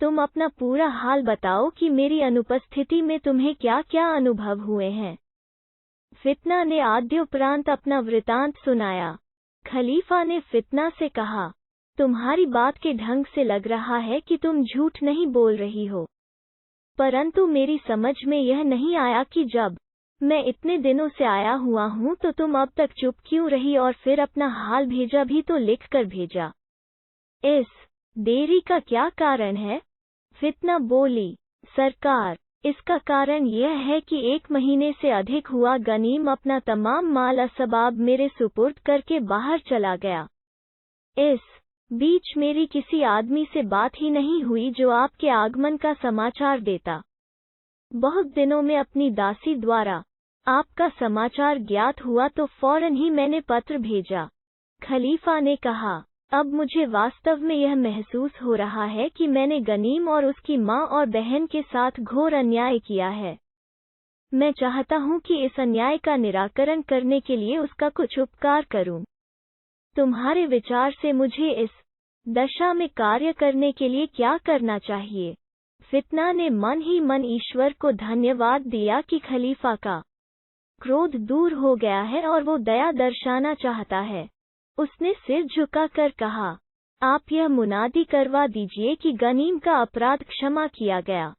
तुम अपना पूरा हाल बताओ कि मेरी अनुपस्थिति में तुम्हें क्या क्या अनुभव हुए हैं। फितना ने आद्योपरांत अपना वृतांत सुनाया। खलीफा ने फितना से कहा, तुम्हारी बात के ढंग से लग रहा है कि तुम झूठ नहीं बोल रही हो, परंतु मेरी समझ में यह नहीं आया कि जब मैं इतने दिनों से आया हुआ हूँ तो तुम अब तक चुप क्यों रही और फिर अपना हाल भेजा भी तो लिख कर भेजा। इस देरी का क्या कारण है? फितना बोली, सरकार, इसका कारण यह है कि 1 महीने से अधिक हुआ गनीम अपना तमाम माल असबाब मेरे सुपुर्द करके बाहर चला गया। इस बीच मेरी किसी आदमी से बात ही नहीं हुई जो आपके आगमन का समाचार देता। बहुत दिनों में अपनी दासी द्वारा आपका समाचार ज्ञात हुआ तो फौरन ही मैंने पत्र भेजा। खलीफा ने कहा, अब मुझे वास्तव में यह महसूस हो रहा है कि मैंने गनीम और उसकी माँ और बहन के साथ घोर अन्याय किया है। मैं चाहता हूँ कि इस अन्याय का निराकरण करने के लिए उसका कुछ उपकार करूँ। तुम्हारे विचार से मुझे इस दशा में कार्य करने के लिए क्या करना चाहिए? फितना ने मन ही मन ईश्वर को धन्यवाद दिया कि खलीफा का क्रोध दूर हो गया है और वो दया दर्शाना चाहता है। उसने सिर झुकाकर कहा, आप यह मुनादी करवा दीजिए कि गनीम का अपराध क्षमा किया गया।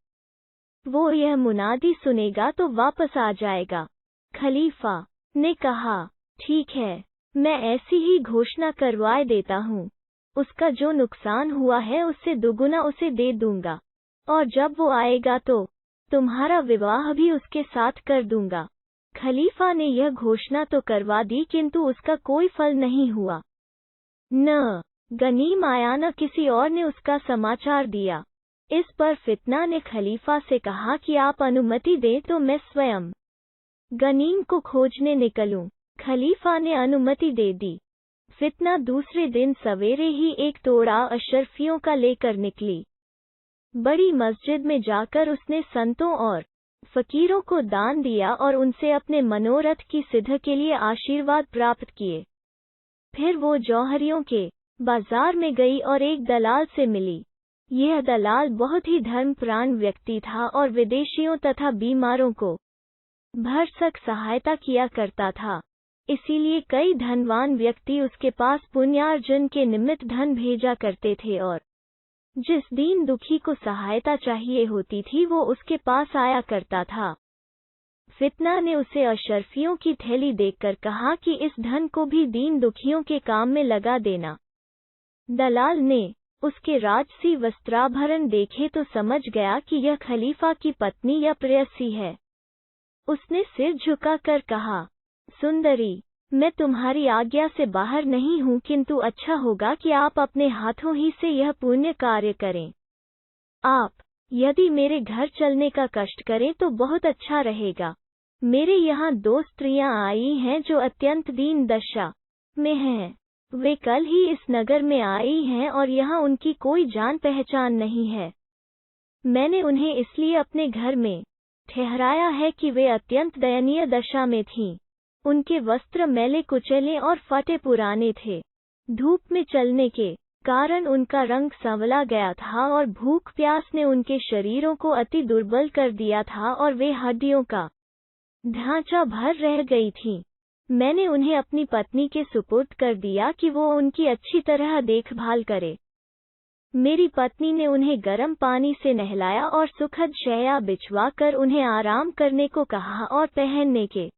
वो यह मुनादी सुनेगा तो वापस आ जाएगा। खलीफा ने कहा, ठीक है, मैं ऐसी ही घोषणा करवाए देता हूँ। उसका जो नुकसान हुआ है उससे दुगुना उसे दे दूंगा, और जब वो आएगा तो तुम्हारा विवाह भी उसके साथ कर दूंगा। खलीफा ने यह घोषणा तो करवा दी, किंतु उसका कोई फल नहीं हुआ। न गनीम आया न किसी और ने उसका समाचार दिया। इस पर फितना ने खलीफा से कहा कि आप अनुमति दें तो मैं स्वयं गनीम को खोजने निकलूं। खलीफा ने अनुमति दे दी। फितना दूसरे दिन सवेरे ही एक तोड़ा अशरफियों का लेकर निकली। बड़ी मस्जिद में जाकर उसने संतों और फकीरों को दान दिया और उनसे अपने मनोरथ की सिद्ध के लिए आशीर्वाद प्राप्त किए। फिर वो जौहरियों के बाजार में गई और एक दलाल से मिली। यह दलाल बहुत ही धर्मप्राण व्यक्ति था और विदेशियों तथा बीमारों को भरसक सहायता किया करता था। इसीलिए कई धनवान व्यक्ति उसके पास पुण्यार्जन के निमित्त धन भेजा करते थे और जिस दीन दुखी को सहायता चाहिए होती थी वो उसके पास आया करता था। फितना ने उसे अशर्फियों की थैली देखकर कहा कि इस धन को भी दीन दुखियों के काम में लगा देना। दलाल ने उसके राजसी वस्त्राभरण देखे तो समझ गया कि यह खलीफा की पत्नी या प्रेयसी है। उसने सिर झुकाकर कहा, सुंदरी, मैं तुम्हारी आज्ञा से बाहर नहीं हूँ, किंतु अच्छा होगा कि आप अपने हाथों ही से यह पुण्य कार्य करें। आप यदि मेरे घर चलने का कष्ट करें तो बहुत अच्छा रहेगा। मेरे यहाँ 2 स्त्रियां आई हैं जो अत्यंत दीन दशा में हैं। वे कल ही इस नगर में आई हैं और यहाँ उनकी कोई जान पहचान नहीं है। मैंने उन्हें इसलिए अपने घर में ठहराया है कि वे अत्यंत दयनीय दशा में थीं। उनके वस्त्र मैले कुचले और फटे पुराने थे। धूप में चलने के कारण उनका रंग संवला गया था और भूख प्यास ने उनके शरीरों को अति दुर्बल कर दिया था और वे हड्डियों का ढांचा भर रह गई थीं। मैंने उन्हें अपनी पत्नी के सुपुर्द कर दिया कि वो उनकी अच्छी तरह देखभाल करे। मेरी पत्नी ने उन्हें गर्म पानी से नहलाया और सुखद शैया बिछवा कर उन्हें आराम करने को कहा और पहनने के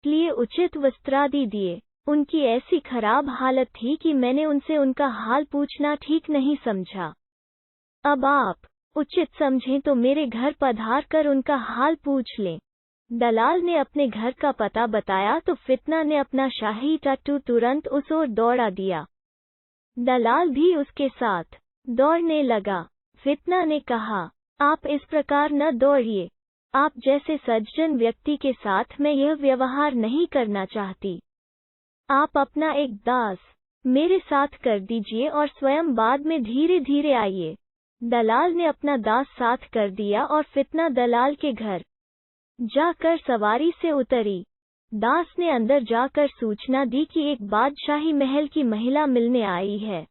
लिए उचित वस्त्रादि दिए। उनकी ऐसी खराब हालत थी कि मैंने उनसे उनका हाल पूछना ठीक नहीं समझा। अब आप उचित समझें तो मेरे घर पधार कर उनका हाल पूछ लें। दलाल ने अपने घर का पता बताया तो फितना ने अपना शाही टट्टू तुरंत उस ओर दौड़ा दिया। दलाल भी उसके साथ दौड़ने लगा। फितना ने कहा, आप इस प्रकार न दौड़िए। आप जैसे सज्जन व्यक्ति के साथ मैं यह व्यवहार नहीं करना चाहती। आप अपना एक दास मेरे साथ कर दीजिए और स्वयं बाद में धीरे धीरे आइए। दलाल ने अपना दास साथ कर दिया और फितना दलाल के घर जाकर सवारी से उतरी। दास ने अंदर जाकर सूचना दी कि एक बादशाही महल की महिला मिलने आई है।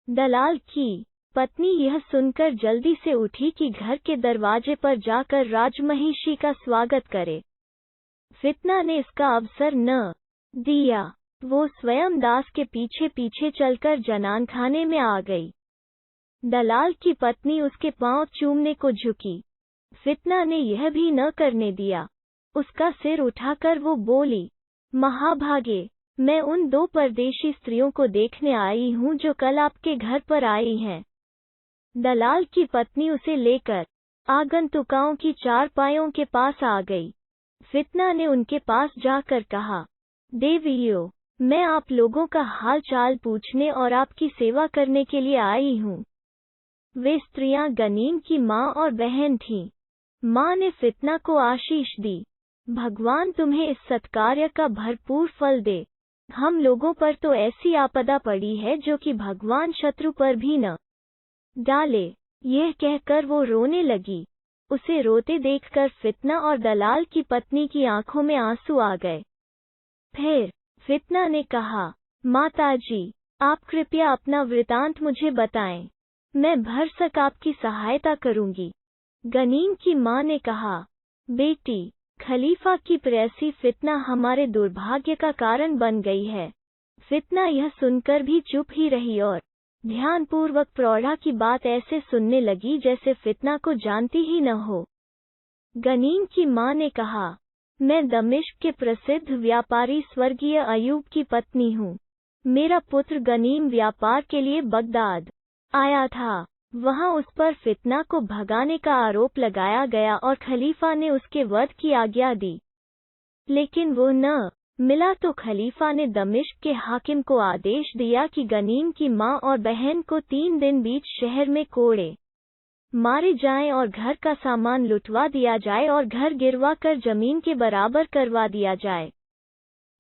दलाल की पत्नी यह सुनकर जल्दी से उठी कि घर के दरवाजे पर जाकर राजमहिषी का स्वागत करे। फितना ने इसका अवसर न दिया। वो स्वयं दास के पीछे पीछे चलकर जनानखाने में आ गई। दलाल की पत्नी उसके पांव चूमने को झुकी। फितना ने यह भी न करने दिया। उसका सिर उठाकर वो बोली, महाभागे, मैं उन 2 परदेशी स्त्रियों को देखने आई हूँ जो कल आपके घर पर आई हैं। दलाल की पत्नी उसे लेकर आगंतुकाओं की चारपाइयों के पास आ गई। फितना ने उनके पास जाकर कहा, देवियों, मैं आप लोगों का हाल चाल पूछने और आपकी सेवा करने के लिए आई हूँ। वे स्त्रियां गनीम की माँ और बहन थीं। माँ ने फितना को आशीष दी, भगवान तुम्हें इस सत्कार्य का भरपूर फल दे। हम लोगों पर तो ऐसी आपदा पड़ी है जो कि भगवान शत्रु पर भी न डाले। यह कहकर वो रोने लगी। उसे रोते देखकर फितना और दलाल की पत्नी की आंखों में आंसू आ गए। फिर फितना ने कहा, माताजी, आप कृपया अपना वृतांत मुझे बताएं। मैं भरसक आपकी सहायता करूंगी। गनीम की माँ ने कहा, बेटी, खलीफा की प्रेयसी फितना हमारे दुर्भाग्य का कारण बन गई है। फितना यह सुनकर भी चुप ही रही और ध्यानपूर्वक प्रौढ़ा की बात ऐसे सुनने लगी जैसे फितना को जानती ही न हो। गनीम की माँ ने कहा, मैं दमिश्क के प्रसिद्ध व्यापारी स्वर्गीय अयूब की पत्नी हूँ। मेरा पुत्र गनीम व्यापार के लिए बगदाद आया था। वहाँ उस पर फितना को भगाने का आरोप लगाया गया और खलीफा ने उसके वध की आज्ञा दी। लेकिन वो न मिला तो खलीफा ने दमिश्क के हाकिम को आदेश दिया कि गनीम की माँ और बहन को 3 दिन बीच शहर में कोड़े मारे जाएं और घर का सामान लुटवा दिया जाए और घर गिरवा कर जमीन के बराबर करवा दिया जाए।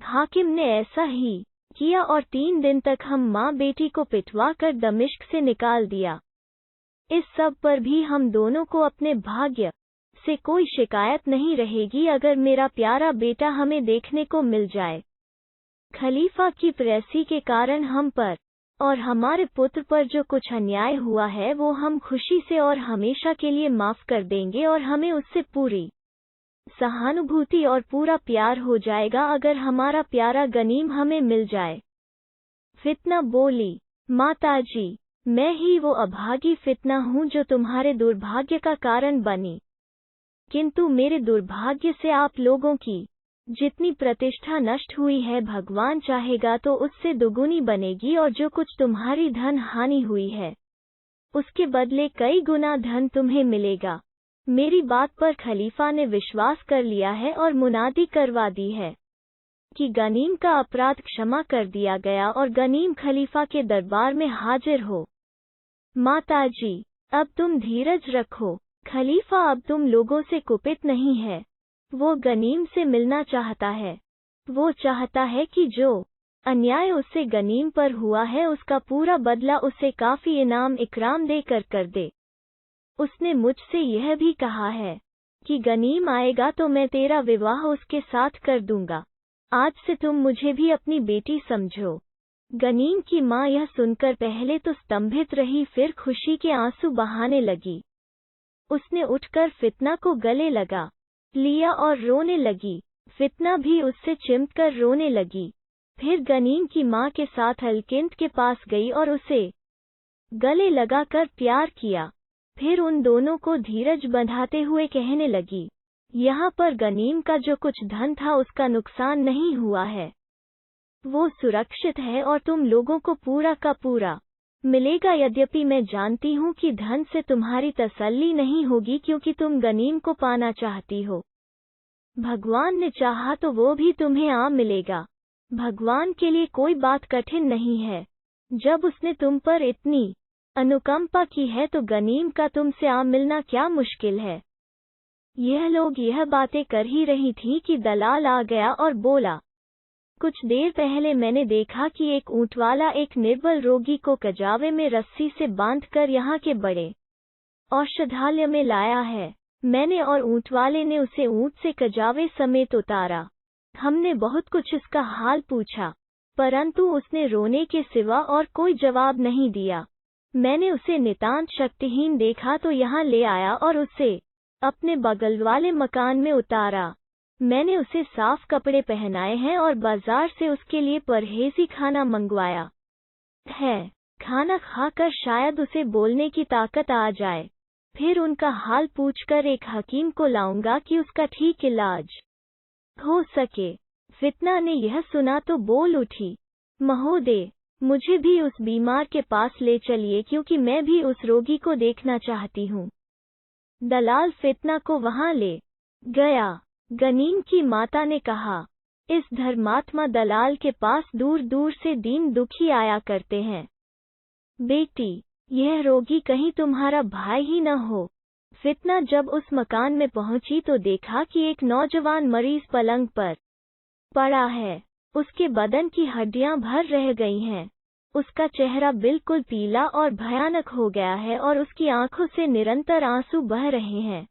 हाकिम ने ऐसा ही किया और 3 दिन तक हम माँ बेटी को पिटवा कर दमिश्क से निकाल दिया। इस सब पर भी हम दोनों को अपने भाग्य से कोई शिकायत नहीं रहेगी अगर मेरा प्यारा बेटा हमें देखने को मिल जाए। खलीफा की प्रेसी के कारण हम पर और हमारे पुत्र पर जो कुछ अन्याय हुआ है वो हम खुशी से और हमेशा के लिए माफ कर देंगे और हमें उससे पूरी सहानुभूति और पूरा प्यार हो जाएगा अगर हमारा प्यारा गनीम हमें मिल जाए। फितना बोली, माताजी, मैं ही वो अभागी फितना हूँ जो तुम्हारे दुर्भाग्य का कारण बनी, किंतु मेरे दुर्भाग्य से आप लोगों की जितनी प्रतिष्ठा नष्ट हुई है भगवान चाहेगा तो उससे दुगुनी बनेगी और जो कुछ तुम्हारी धन हानि हुई है उसके बदले कई गुना धन तुम्हें मिलेगा। मेरी बात पर खलीफा ने विश्वास कर लिया है और मुनादी करवा दी है कि गनीम का अपराध क्षमा कर दिया गया और गनीम खलीफा के दरबार में हाजिर हो। माताजी, अब तुम धीरज रखो, खलीफा अब तुम लोगों से कुपित नहीं है। वो गनीम से मिलना चाहता है। वो चाहता है कि जो अन्याय उससे गनीम पर हुआ है उसका पूरा बदला उसे काफी इनाम इकराम देकर कर दे। उसने मुझसे यह भी कहा है कि गनीम आएगा तो मैं तेरा विवाह उसके साथ कर दूंगा। आज से तुम मुझे भी अपनी बेटी समझो। गनीम की माँ यह सुनकर पहले तो स्तंभित रही, फिर खुशी के आंसू बहाने लगी। उसने उठकर फितना को गले लगा लिया और रोने लगी। फितना भी उससे चिमटकर रोने लगी। फिर गनीम की माँ के साथ अलकिंद के पास गई और उसे गले लगाकर प्यार किया। फिर उन दोनों को धीरज बंधाते हुए कहने लगी, यहाँ पर गनीम का जो कुछ धन था उसका नुकसान नहीं हुआ है, वो सुरक्षित है और तुम लोगों को पूरा का पूरा मिलेगा। यद्यपि मैं जानती हूँ कि धन से तुम्हारी तसल्ली नहीं होगी क्योंकि तुम गनीम को पाना चाहती हो। भगवान ने चाहा तो वो भी तुम्हें आ मिलेगा। भगवान के लिए कोई बात कठिन नहीं है। जब उसने तुम पर इतनी अनुकंपा की है तो गनीम का तुमसे आ मिलना क्या मुश्किल है। यह लोग यह बातें कर ही रही थी कि दलाल आ गया और बोला, कुछ देर पहले मैंने देखा कि एक ऊंटवाला एक निर्बल रोगी को कजावे में रस्सी से बांधकर यहाँ के बड़े औषधालय में लाया है। मैंने और ऊंटवाले ने उसे ऊंट से कजावे समेत उतारा। हमने बहुत कुछ इसका हाल पूछा, परंतु उसने रोने के सिवा और कोई जवाब नहीं दिया। मैंने उसे नितांत शक्तिहीन देखा तो यहाँ ले आया और उसे अपने बगल वाले मकान में उतारा। मैंने उसे साफ कपड़े पहनाए हैं और बाजार से उसके लिए परहेजी खाना मंगवाया है। खाना खाकर शायद उसे बोलने की ताकत आ जाए। फिर उनका हाल पूछकर एक हकीम को लाऊंगा कि उसका ठीक इलाज हो सके। फितना ने यह सुना तो बोल उठी, महोदय, मुझे भी उस बीमार के पास ले चलिए क्योंकि मैं भी उस रोगी को देखना चाहती हूँ। दलाल फितना को वहां ले गया। गनीम की माता ने कहा, इस धर्मात्मा दलाल के पास दूर दूर से दीन दुखी आया करते हैं। बेटी, यह रोगी कहीं तुम्हारा भाई ही न हो। फितना जब उस मकान में पहुंची तो देखा कि एक नौजवान मरीज पलंग पर पड़ा है। उसके बदन की हड्डियां भर रह गई हैं। उसका चेहरा बिल्कुल पीला और भयानक हो गया है और उसकी आंखों से निरंतर आंसू बह रहे हैं।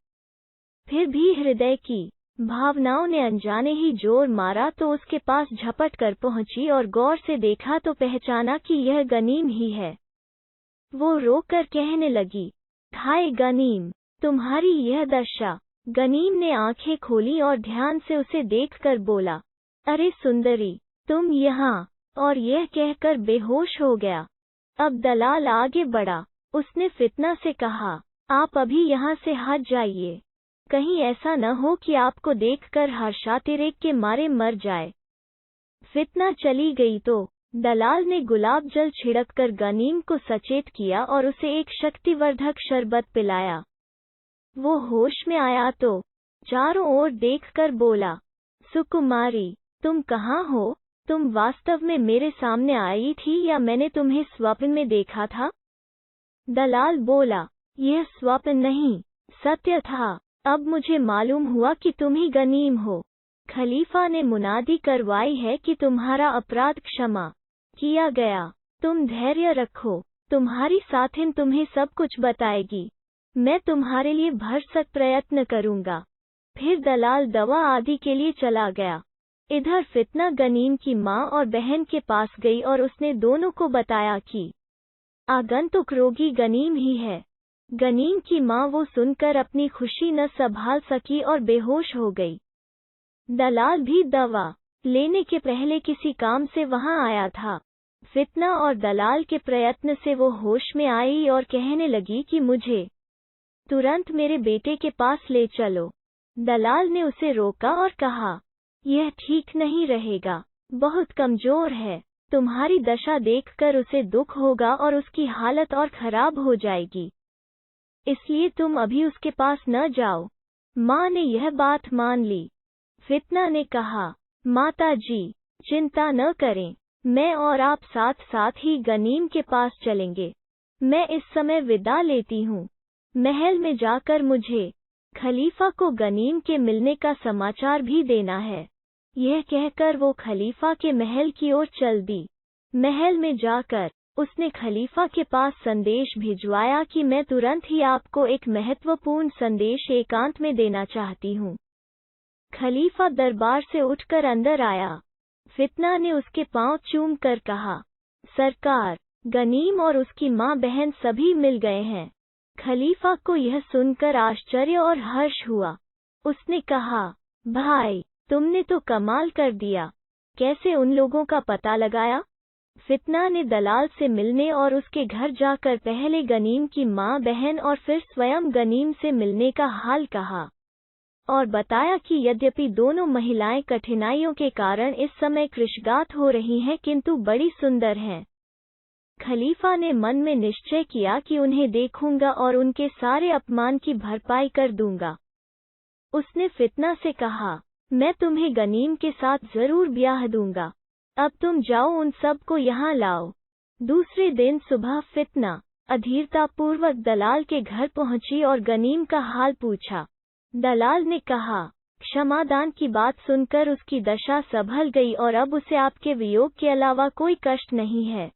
फिर भी हृदय की भावनाओं ने अनजाने ही जोर मारा तो उसके पास झपट कर पहुंची और गौर से देखा तो पहचाना कि यह गनीम ही है। वो रोकर कहने लगी, हाय गनीम, तुम्हारी यह दशा। गनीम ने आंखें खोली और ध्यान से उसे देखकर बोला, अरे सुंदरी, तुम यहाँ, और यह कहकर बेहोश हो गया। अब दलाल आगे बढ़ा। उसने फितना से कहा, आप अभी यहाँ से हट जाइए। कहीं ऐसा न हो कि आपको देखकर हर्षातिरेक के मारे मर जाए। फितना चली गई तो दलाल ने गुलाब जल छिड़ककर गनीम को सचेत किया और उसे एक शक्तिवर्धक शरबत पिलाया। वो होश में आया तो चारों ओर देखकर बोला, सुकुमारी, तुम कहाँ हो? तुम वास्तव में मेरे सामने आई थी या मैंने तुम्हें स्वप्न में देखा था? दलाल बोला, यह स्वप्न नहीं, सत्य था। अब मुझे मालूम हुआ कि तुम ही गनीम हो। खलीफा ने मुनादी करवाई है कि तुम्हारा अपराध क्षमा किया गया। तुम धैर्य रखो, तुम्हारी साथिन तुम्हें सब कुछ बताएगी। मैं तुम्हारे लिए भरसक प्रयत्न करूंगा। फिर दलाल दवा आदि के लिए चला गया। इधर फितना गनीम की माँ और बहन के पास गई और उसने दोनों को बताया कि आगंतुक रोगी गनीम ही है। गनीम की माँ वो सुनकर अपनी खुशी न संभाल सकी और बेहोश हो गई। दलाल भी दवा लेने के पहले किसी काम से वहां आया था। फितना और दलाल के प्रयत्न से वो होश में आई और कहने लगी कि मुझे तुरंत मेरे बेटे के पास ले चलो। दलाल ने उसे रोका और कहा, यह ठीक नहीं रहेगा, बहुत कमजोर है। तुम्हारी दशा देखकर उसे दुख होगा और उसकी हालत और खराब हो जाएगी, इसलिए तुम अभी उसके पास न जाओ। माँ ने यह बात मान ली। फितना ने कहा, माता जी, चिंता न करें, मैं और आप साथ साथ ही गनीम के पास चलेंगे। मैं इस समय विदा लेती हूँ। महल में जाकर मुझे खलीफा को गनीम के मिलने का समाचार भी देना है। यह कहकर वो खलीफा के महल की ओर चल दी। महल में जाकर उसने खलीफा के पास संदेश भिजवाया कि मैं तुरंत ही आपको एक महत्वपूर्ण संदेश एकांत में देना चाहती हूँ। खलीफा दरबार से उठकर अंदर आया। फितना ने उसके पांव चूम कर कहा, सरकार, गनीम और उसकी माँ बहन सभी मिल गए हैं। खलीफा को यह सुनकर आश्चर्य और हर्ष हुआ। उसने कहा, भाई, तुमने तो कमाल कर दिया। कैसे उन लोगों का पता लगाया? फितना ने दलाल से मिलने और उसके घर जाकर पहले गनीम की माँ बहन और फिर स्वयं गनीम से मिलने का हाल कहा और बताया कि यद्यपि दोनों महिलाएं कठिनाइयों के कारण इस समय कृशगात हो रही हैं किंतु बड़ी सुंदर हैं। खलीफा ने मन में निश्चय किया कि उन्हें देखूंगा और उनके सारे अपमान की भरपाई कर दूंगा। उसने फितना से कहा, मैं तुम्हें गनीम के साथ जरूर ब्याह दूंगा। अब तुम जाओ, उन सब को यहाँ लाओ। दूसरे दिन सुबह फितना अधीरतापूर्वक दलाल के घर पहुंची और गनीम का हाल पूछा। दलाल ने कहा, क्षमादान की बात सुनकर उसकी दशा संभल गई और अब उसे आपके वियोग के अलावा कोई कष्ट नहीं है।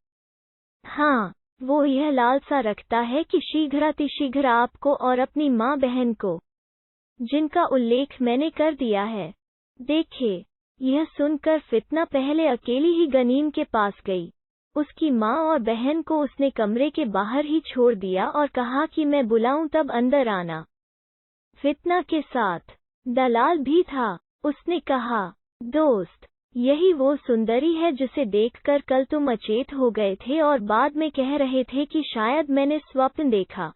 हाँ, वो यह लालसा रखता है कि शीघ्रातिशीघ्र आपको और अपनी माँ बहन को, जिनका उल्लेख मैंने कर दिया है, देखे। यह सुनकर फितना पहले अकेली ही गनीम के पास गई। उसकी माँ और बहन को उसने कमरे के बाहर ही छोड़ दिया और कहा कि मैं बुलाऊं तब अंदर आना। फितना के साथ दलाल भी था। उसने कहा, दोस्त, यही वो सुंदरी है जिसे देखकर कल तुम अचेत हो गए थे और बाद में कह रहे थे कि शायद मैंने स्वप्न देखा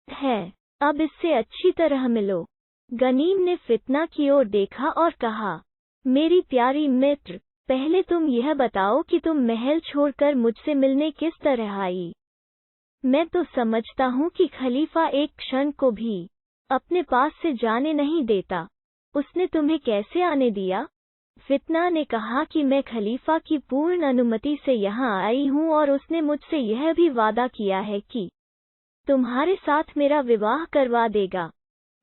है। अब इससे अच्छी तरह मिलो। गनीम ने फितना की ओर देखा और कहा, मेरी प्यारी मित्र, पहले तुम यह बताओ कि तुम महल छोड़कर मुझसे मिलने किस तरह आई। मैं तो समझता हूँ कि खलीफा एक क्षण को भी अपने पास से जाने नहीं देता। उसने तुम्हें कैसे आने दिया? फितना ने कहा कि मैं खलीफा की पूर्ण अनुमति से यहाँ आई हूँ और उसने मुझसे यह भी वादा किया है कि तुम्हारे साथ मेरा विवाह करवा देगा।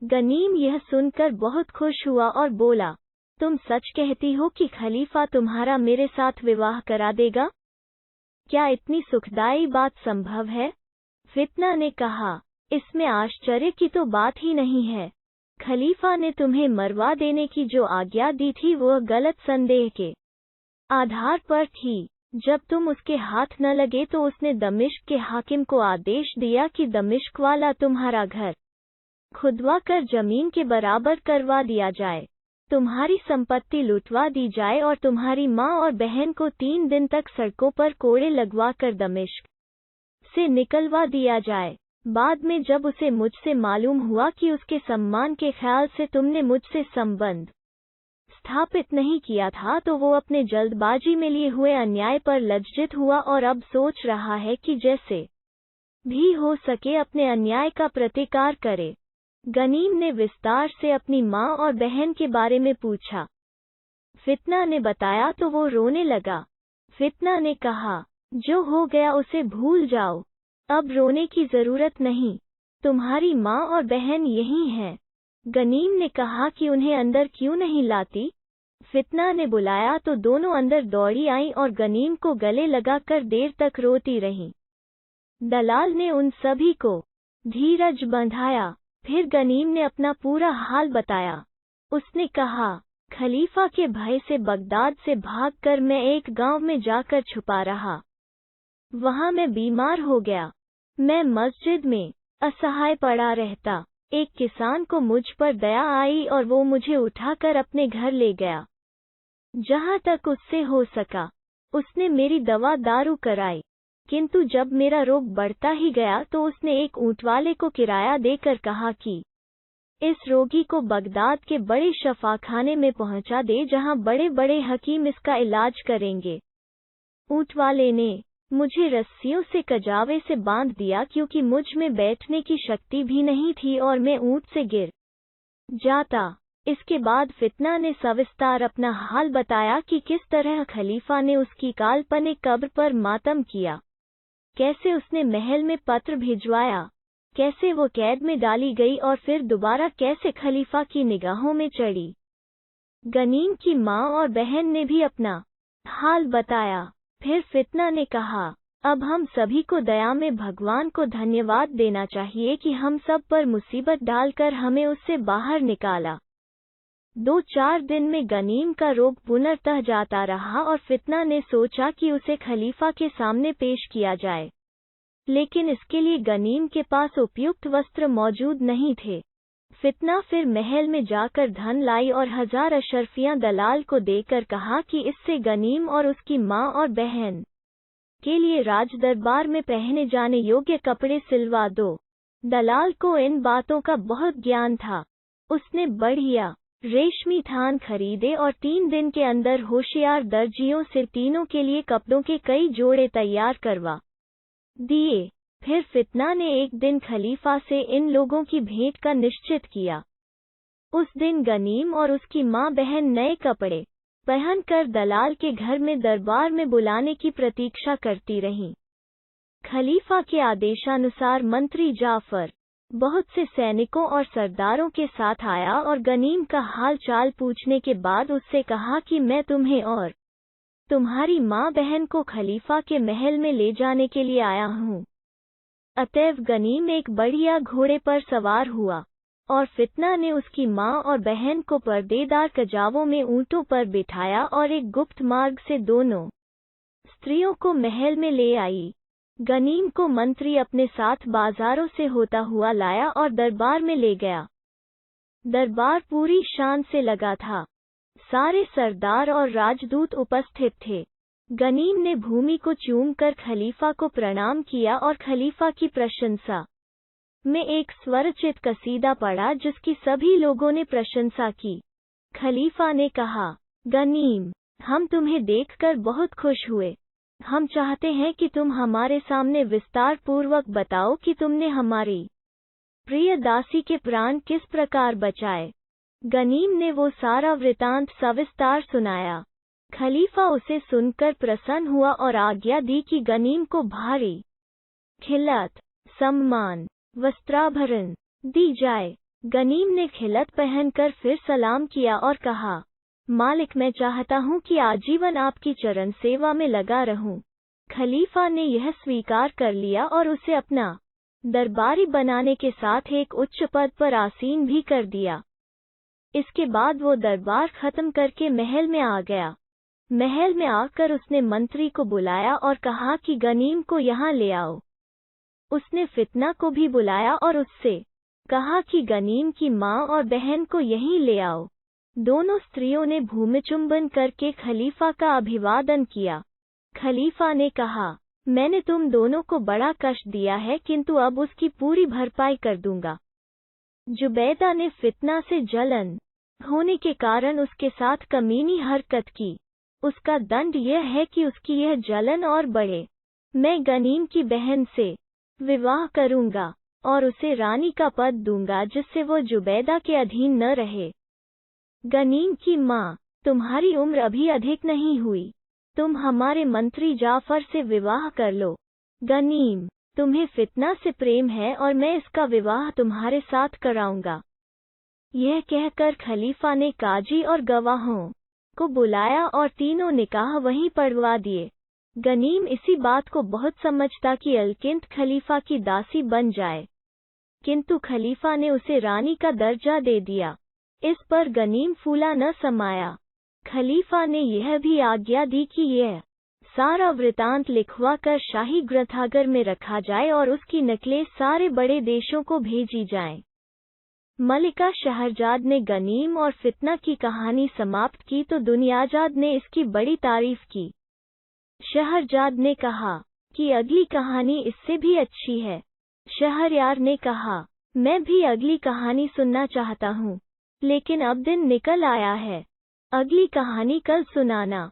गनीम यह सुनकर बहुत खुश हुआ और बोला, तुम सच कहती हो कि खलीफा तुम्हारा मेरे साथ विवाह करा देगा? क्या इतनी सुखदायी बात संभव है? फितना ने कहा, इसमें आश्चर्य की तो बात ही नहीं है। खलीफा ने तुम्हें मरवा देने की जो आज्ञा दी थी वह गलत संदेह के आधार पर थी। जब तुम उसके हाथ न लगे तो उसने दमिश्क के हाकिम को आदेश दिया कि दमिश्क वाला तुम्हारा घर खुदवा कर जमीन के बराबर करवा दिया जाए, तुम्हारी संपत्ति लुटवा दी जाए और तुम्हारी माँ और बहन को 3 दिन तक सड़कों पर कोड़े लगवा कर दमिश्क से निकलवा दिया जाए। बाद में जब उसे मुझसे मालूम हुआ कि उसके सम्मान के ख्याल से तुमने मुझसे संबंध स्थापित नहीं किया था तो वो अपने जल्दबाजी में लिए हुए अन्याय पर लज्जित हुआ और अब सोच रहा है कि जैसे भी हो सके अपने अन्याय का प्रतिकार करे। गनीम ने विस्तार से अपनी माँ और बहन के बारे में पूछा। फितना ने बताया तो वो रोने लगा। फितना ने कहा, जो हो गया उसे भूल जाओ, अब रोने की जरूरत नहीं, तुम्हारी माँ और बहन यहीं हैं। गनीम ने कहा कि उन्हें अंदर क्यों नहीं लाती? फितना ने बुलाया तो दोनों अंदर दौड़ी आईं और गनीम को गले लगाकर देर तक रोती रहीं। दलाल ने उन सभी को धीरज बंधाया। फिर गनीम ने अपना पूरा हाल बताया। उसने कहा, खलीफा के भय से बगदाद से भागकर मैं एक गांव में जाकर छुपा रहा। वहां मैं बीमार हो गया। मैं मस्जिद में असहाय पड़ा रहता। एक किसान को मुझ पर दया आई और वो मुझे उठाकर अपने घर ले गया। जहां तक उससे हो सका उसने मेरी दवा दारू कराई, किंतु जब मेरा रोग बढ़ता ही गया तो उसने एक ऊंटवाले को किराया देकर कहा कि इस रोगी को बगदाद के बड़े शफाखाने में पहुंचा दे जहां बड़े बड़े हकीम इसका इलाज करेंगे। ऊंटवाले ने मुझे रस्सियों से कजावे से बांध दिया क्योंकि मुझ में बैठने की शक्ति भी नहीं थी और मैं ऊंट से गिर जाता। इसके बाद फितना ने सविस्तार अपना हाल बताया कि किस तरह खलीफा ने उसकी काल्पनिक कब्र पर मातम किया, कैसे उसने महल में पत्र भिजवाया, कैसे वो कैद में डाली गई और फिर दोबारा कैसे खलीफा की निगाहों में चढ़ी। गनीम की माँ और बहन ने भी अपना हाल बताया। फिर फितना ने कहा, अब हम सभी को दया में भगवान को धन्यवाद देना चाहिए कि हम सब पर मुसीबत डालकर हमें उससे बाहर निकाला। 2-4 दिन में गनीम का रोग पुनर्तः जाता रहा और फितना ने सोचा कि उसे खलीफा के सामने पेश किया जाए, लेकिन इसके लिए गनीम के पास उपयुक्त वस्त्र मौजूद नहीं थे। फितना फिर महल में जाकर धन लाई और 1000 अशरफियां दलाल को देकर कहा कि इससे गनीम और उसकी माँ और बहन के लिए राजदरबार में पहने जाने योग्य कपड़े सिलवा दो। दलाल को इन बातों का बहुत ज्ञान था। उसने बढ़िया रेशमी थान खरीदे और 3 दिन के अंदर होशियार दर्जियों से तीनों के लिए कपड़ों के कई जोड़े तैयार करवा दिए। फिर फितना ने एक दिन खलीफा से इन लोगों की भेंट का निश्चित किया। उस दिन गनीम और उसकी माँ बहन नए कपड़े पहनकर दलाल के घर में दरबार में बुलाने की प्रतीक्षा करती रहीं। खलीफा के आदेशानुसार मंत्री जाफर बहुत से सैनिकों और सरदारों के साथ आया और गनीम का हाल चाल पूछने के बाद उससे कहा कि मैं तुम्हें और तुम्हारी माँ बहन को खलीफा के महल में ले जाने के लिए आया हूँ। अतएव गनीम एक बढ़िया घोड़े पर सवार हुआ और फितना ने उसकी माँ और बहन को पर्देदार कजावों में ऊंटों पर बिठाया और एक गुप्त मार्ग से दोनों स्त्रियों को महल में ले आई। गनीम को मंत्री अपने साथ बाजारों से होता हुआ लाया और दरबार में ले गया। दरबार पूरी शान से लगा था। सारे सरदार और राजदूत उपस्थित थे। गनीम ने भूमि को चूमकर खलीफा को प्रणाम किया और खलीफा की प्रशंसा में एक स्वरचित कसीदा पढ़ा जिसकी सभी लोगों ने प्रशंसा की। खलीफा ने कहा, गनीम, हम तुम्हें देखकर बहुत खुश हुए। हम चाहते हैं कि तुम हमारे सामने विस्तार पूर्वक बताओ कि तुमने हमारी प्रिय दासी के प्राण किस प्रकार बचाए। गनीम ने वो सारा वृतांत सविस्तार सुनाया। खलीफा उसे सुनकर प्रसन्न हुआ और आज्ञा दी कि गनीम को भारी खिलत, सम्मान, वस्त्राभरण दी जाए। गनीम ने खिलत पहनकर फिर सलाम किया और कहा, मालिक, मैं चाहता हूँ कि आजीवन आपकी चरण सेवा में लगा रहूं। खलीफा ने यह स्वीकार कर लिया और उसे अपना दरबारी बनाने के साथ एक उच्च पद पर आसीन भी कर दिया। इसके बाद वो दरबार खत्म करके महल में आ गया। महल में आकर उसने मंत्री को बुलाया और कहा कि गनीम को यहाँ ले आओ। उसने फितना को भी बुलाया और उससे कहा कि गनीम की माँ और बहन को यहीं ले आओ। दोनों स्त्रियों ने भूमिचुंबन करके खलीफा का अभिवादन किया। खलीफा ने कहा, मैंने तुम दोनों को बड़ा कष्ट दिया है, किंतु अब उसकी पूरी भरपाई कर दूंगा। जुबैदा ने फितना से जलन होने के कारण उसके साथ कमीनी हरकत की। उसका दंड यह है कि उसकी यह जलन और बढ़े। मैं गनीम की बहन से विवाह करूंगा और उसे रानी का पद दूंगा जिससे वो जुबैदा के अधीन न रहे। गनीम की माँ, तुम्हारी उम्र अभी अधिक नहीं हुई, तुम हमारे मंत्री जाफर से विवाह कर लो। गनीम, तुम्हें फितना से प्रेम है और मैं इसका विवाह तुम्हारे साथ कराऊंगा। यह कहकर खलीफा ने काजी और गवाहों को बुलाया और तीनों निकाह वहीं पढ़वा दिए। गनीम इसी बात को बहुत समझता कि अलकिंत खलीफा की दासी बन जाए। किंतु खलीफा ने उसे रानी का दर्जा दे दिया। इस पर गनीम फूला न समाया। खलीफा ने यह भी आज्ञा दी कि यह सारा वृतांत लिखवा कर शाही ग्रंथागार में रखा जाए और उसकी नकलें सारे बड़े देशों को भेजी जाएं। मलिका शहरजाद ने गनीम और फितना की कहानी समाप्त की तो दुनियाजाद ने इसकी बड़ी तारीफ की। शहरजाद ने कहा कि अगली कहानी इससे भी अच्छी है। शहरयार ने कहा, मैं भी अगली कहानी सुनना चाहता हूँ, लेकिन अब दिन निकल आया है। अगली कहानी कल सुनाना।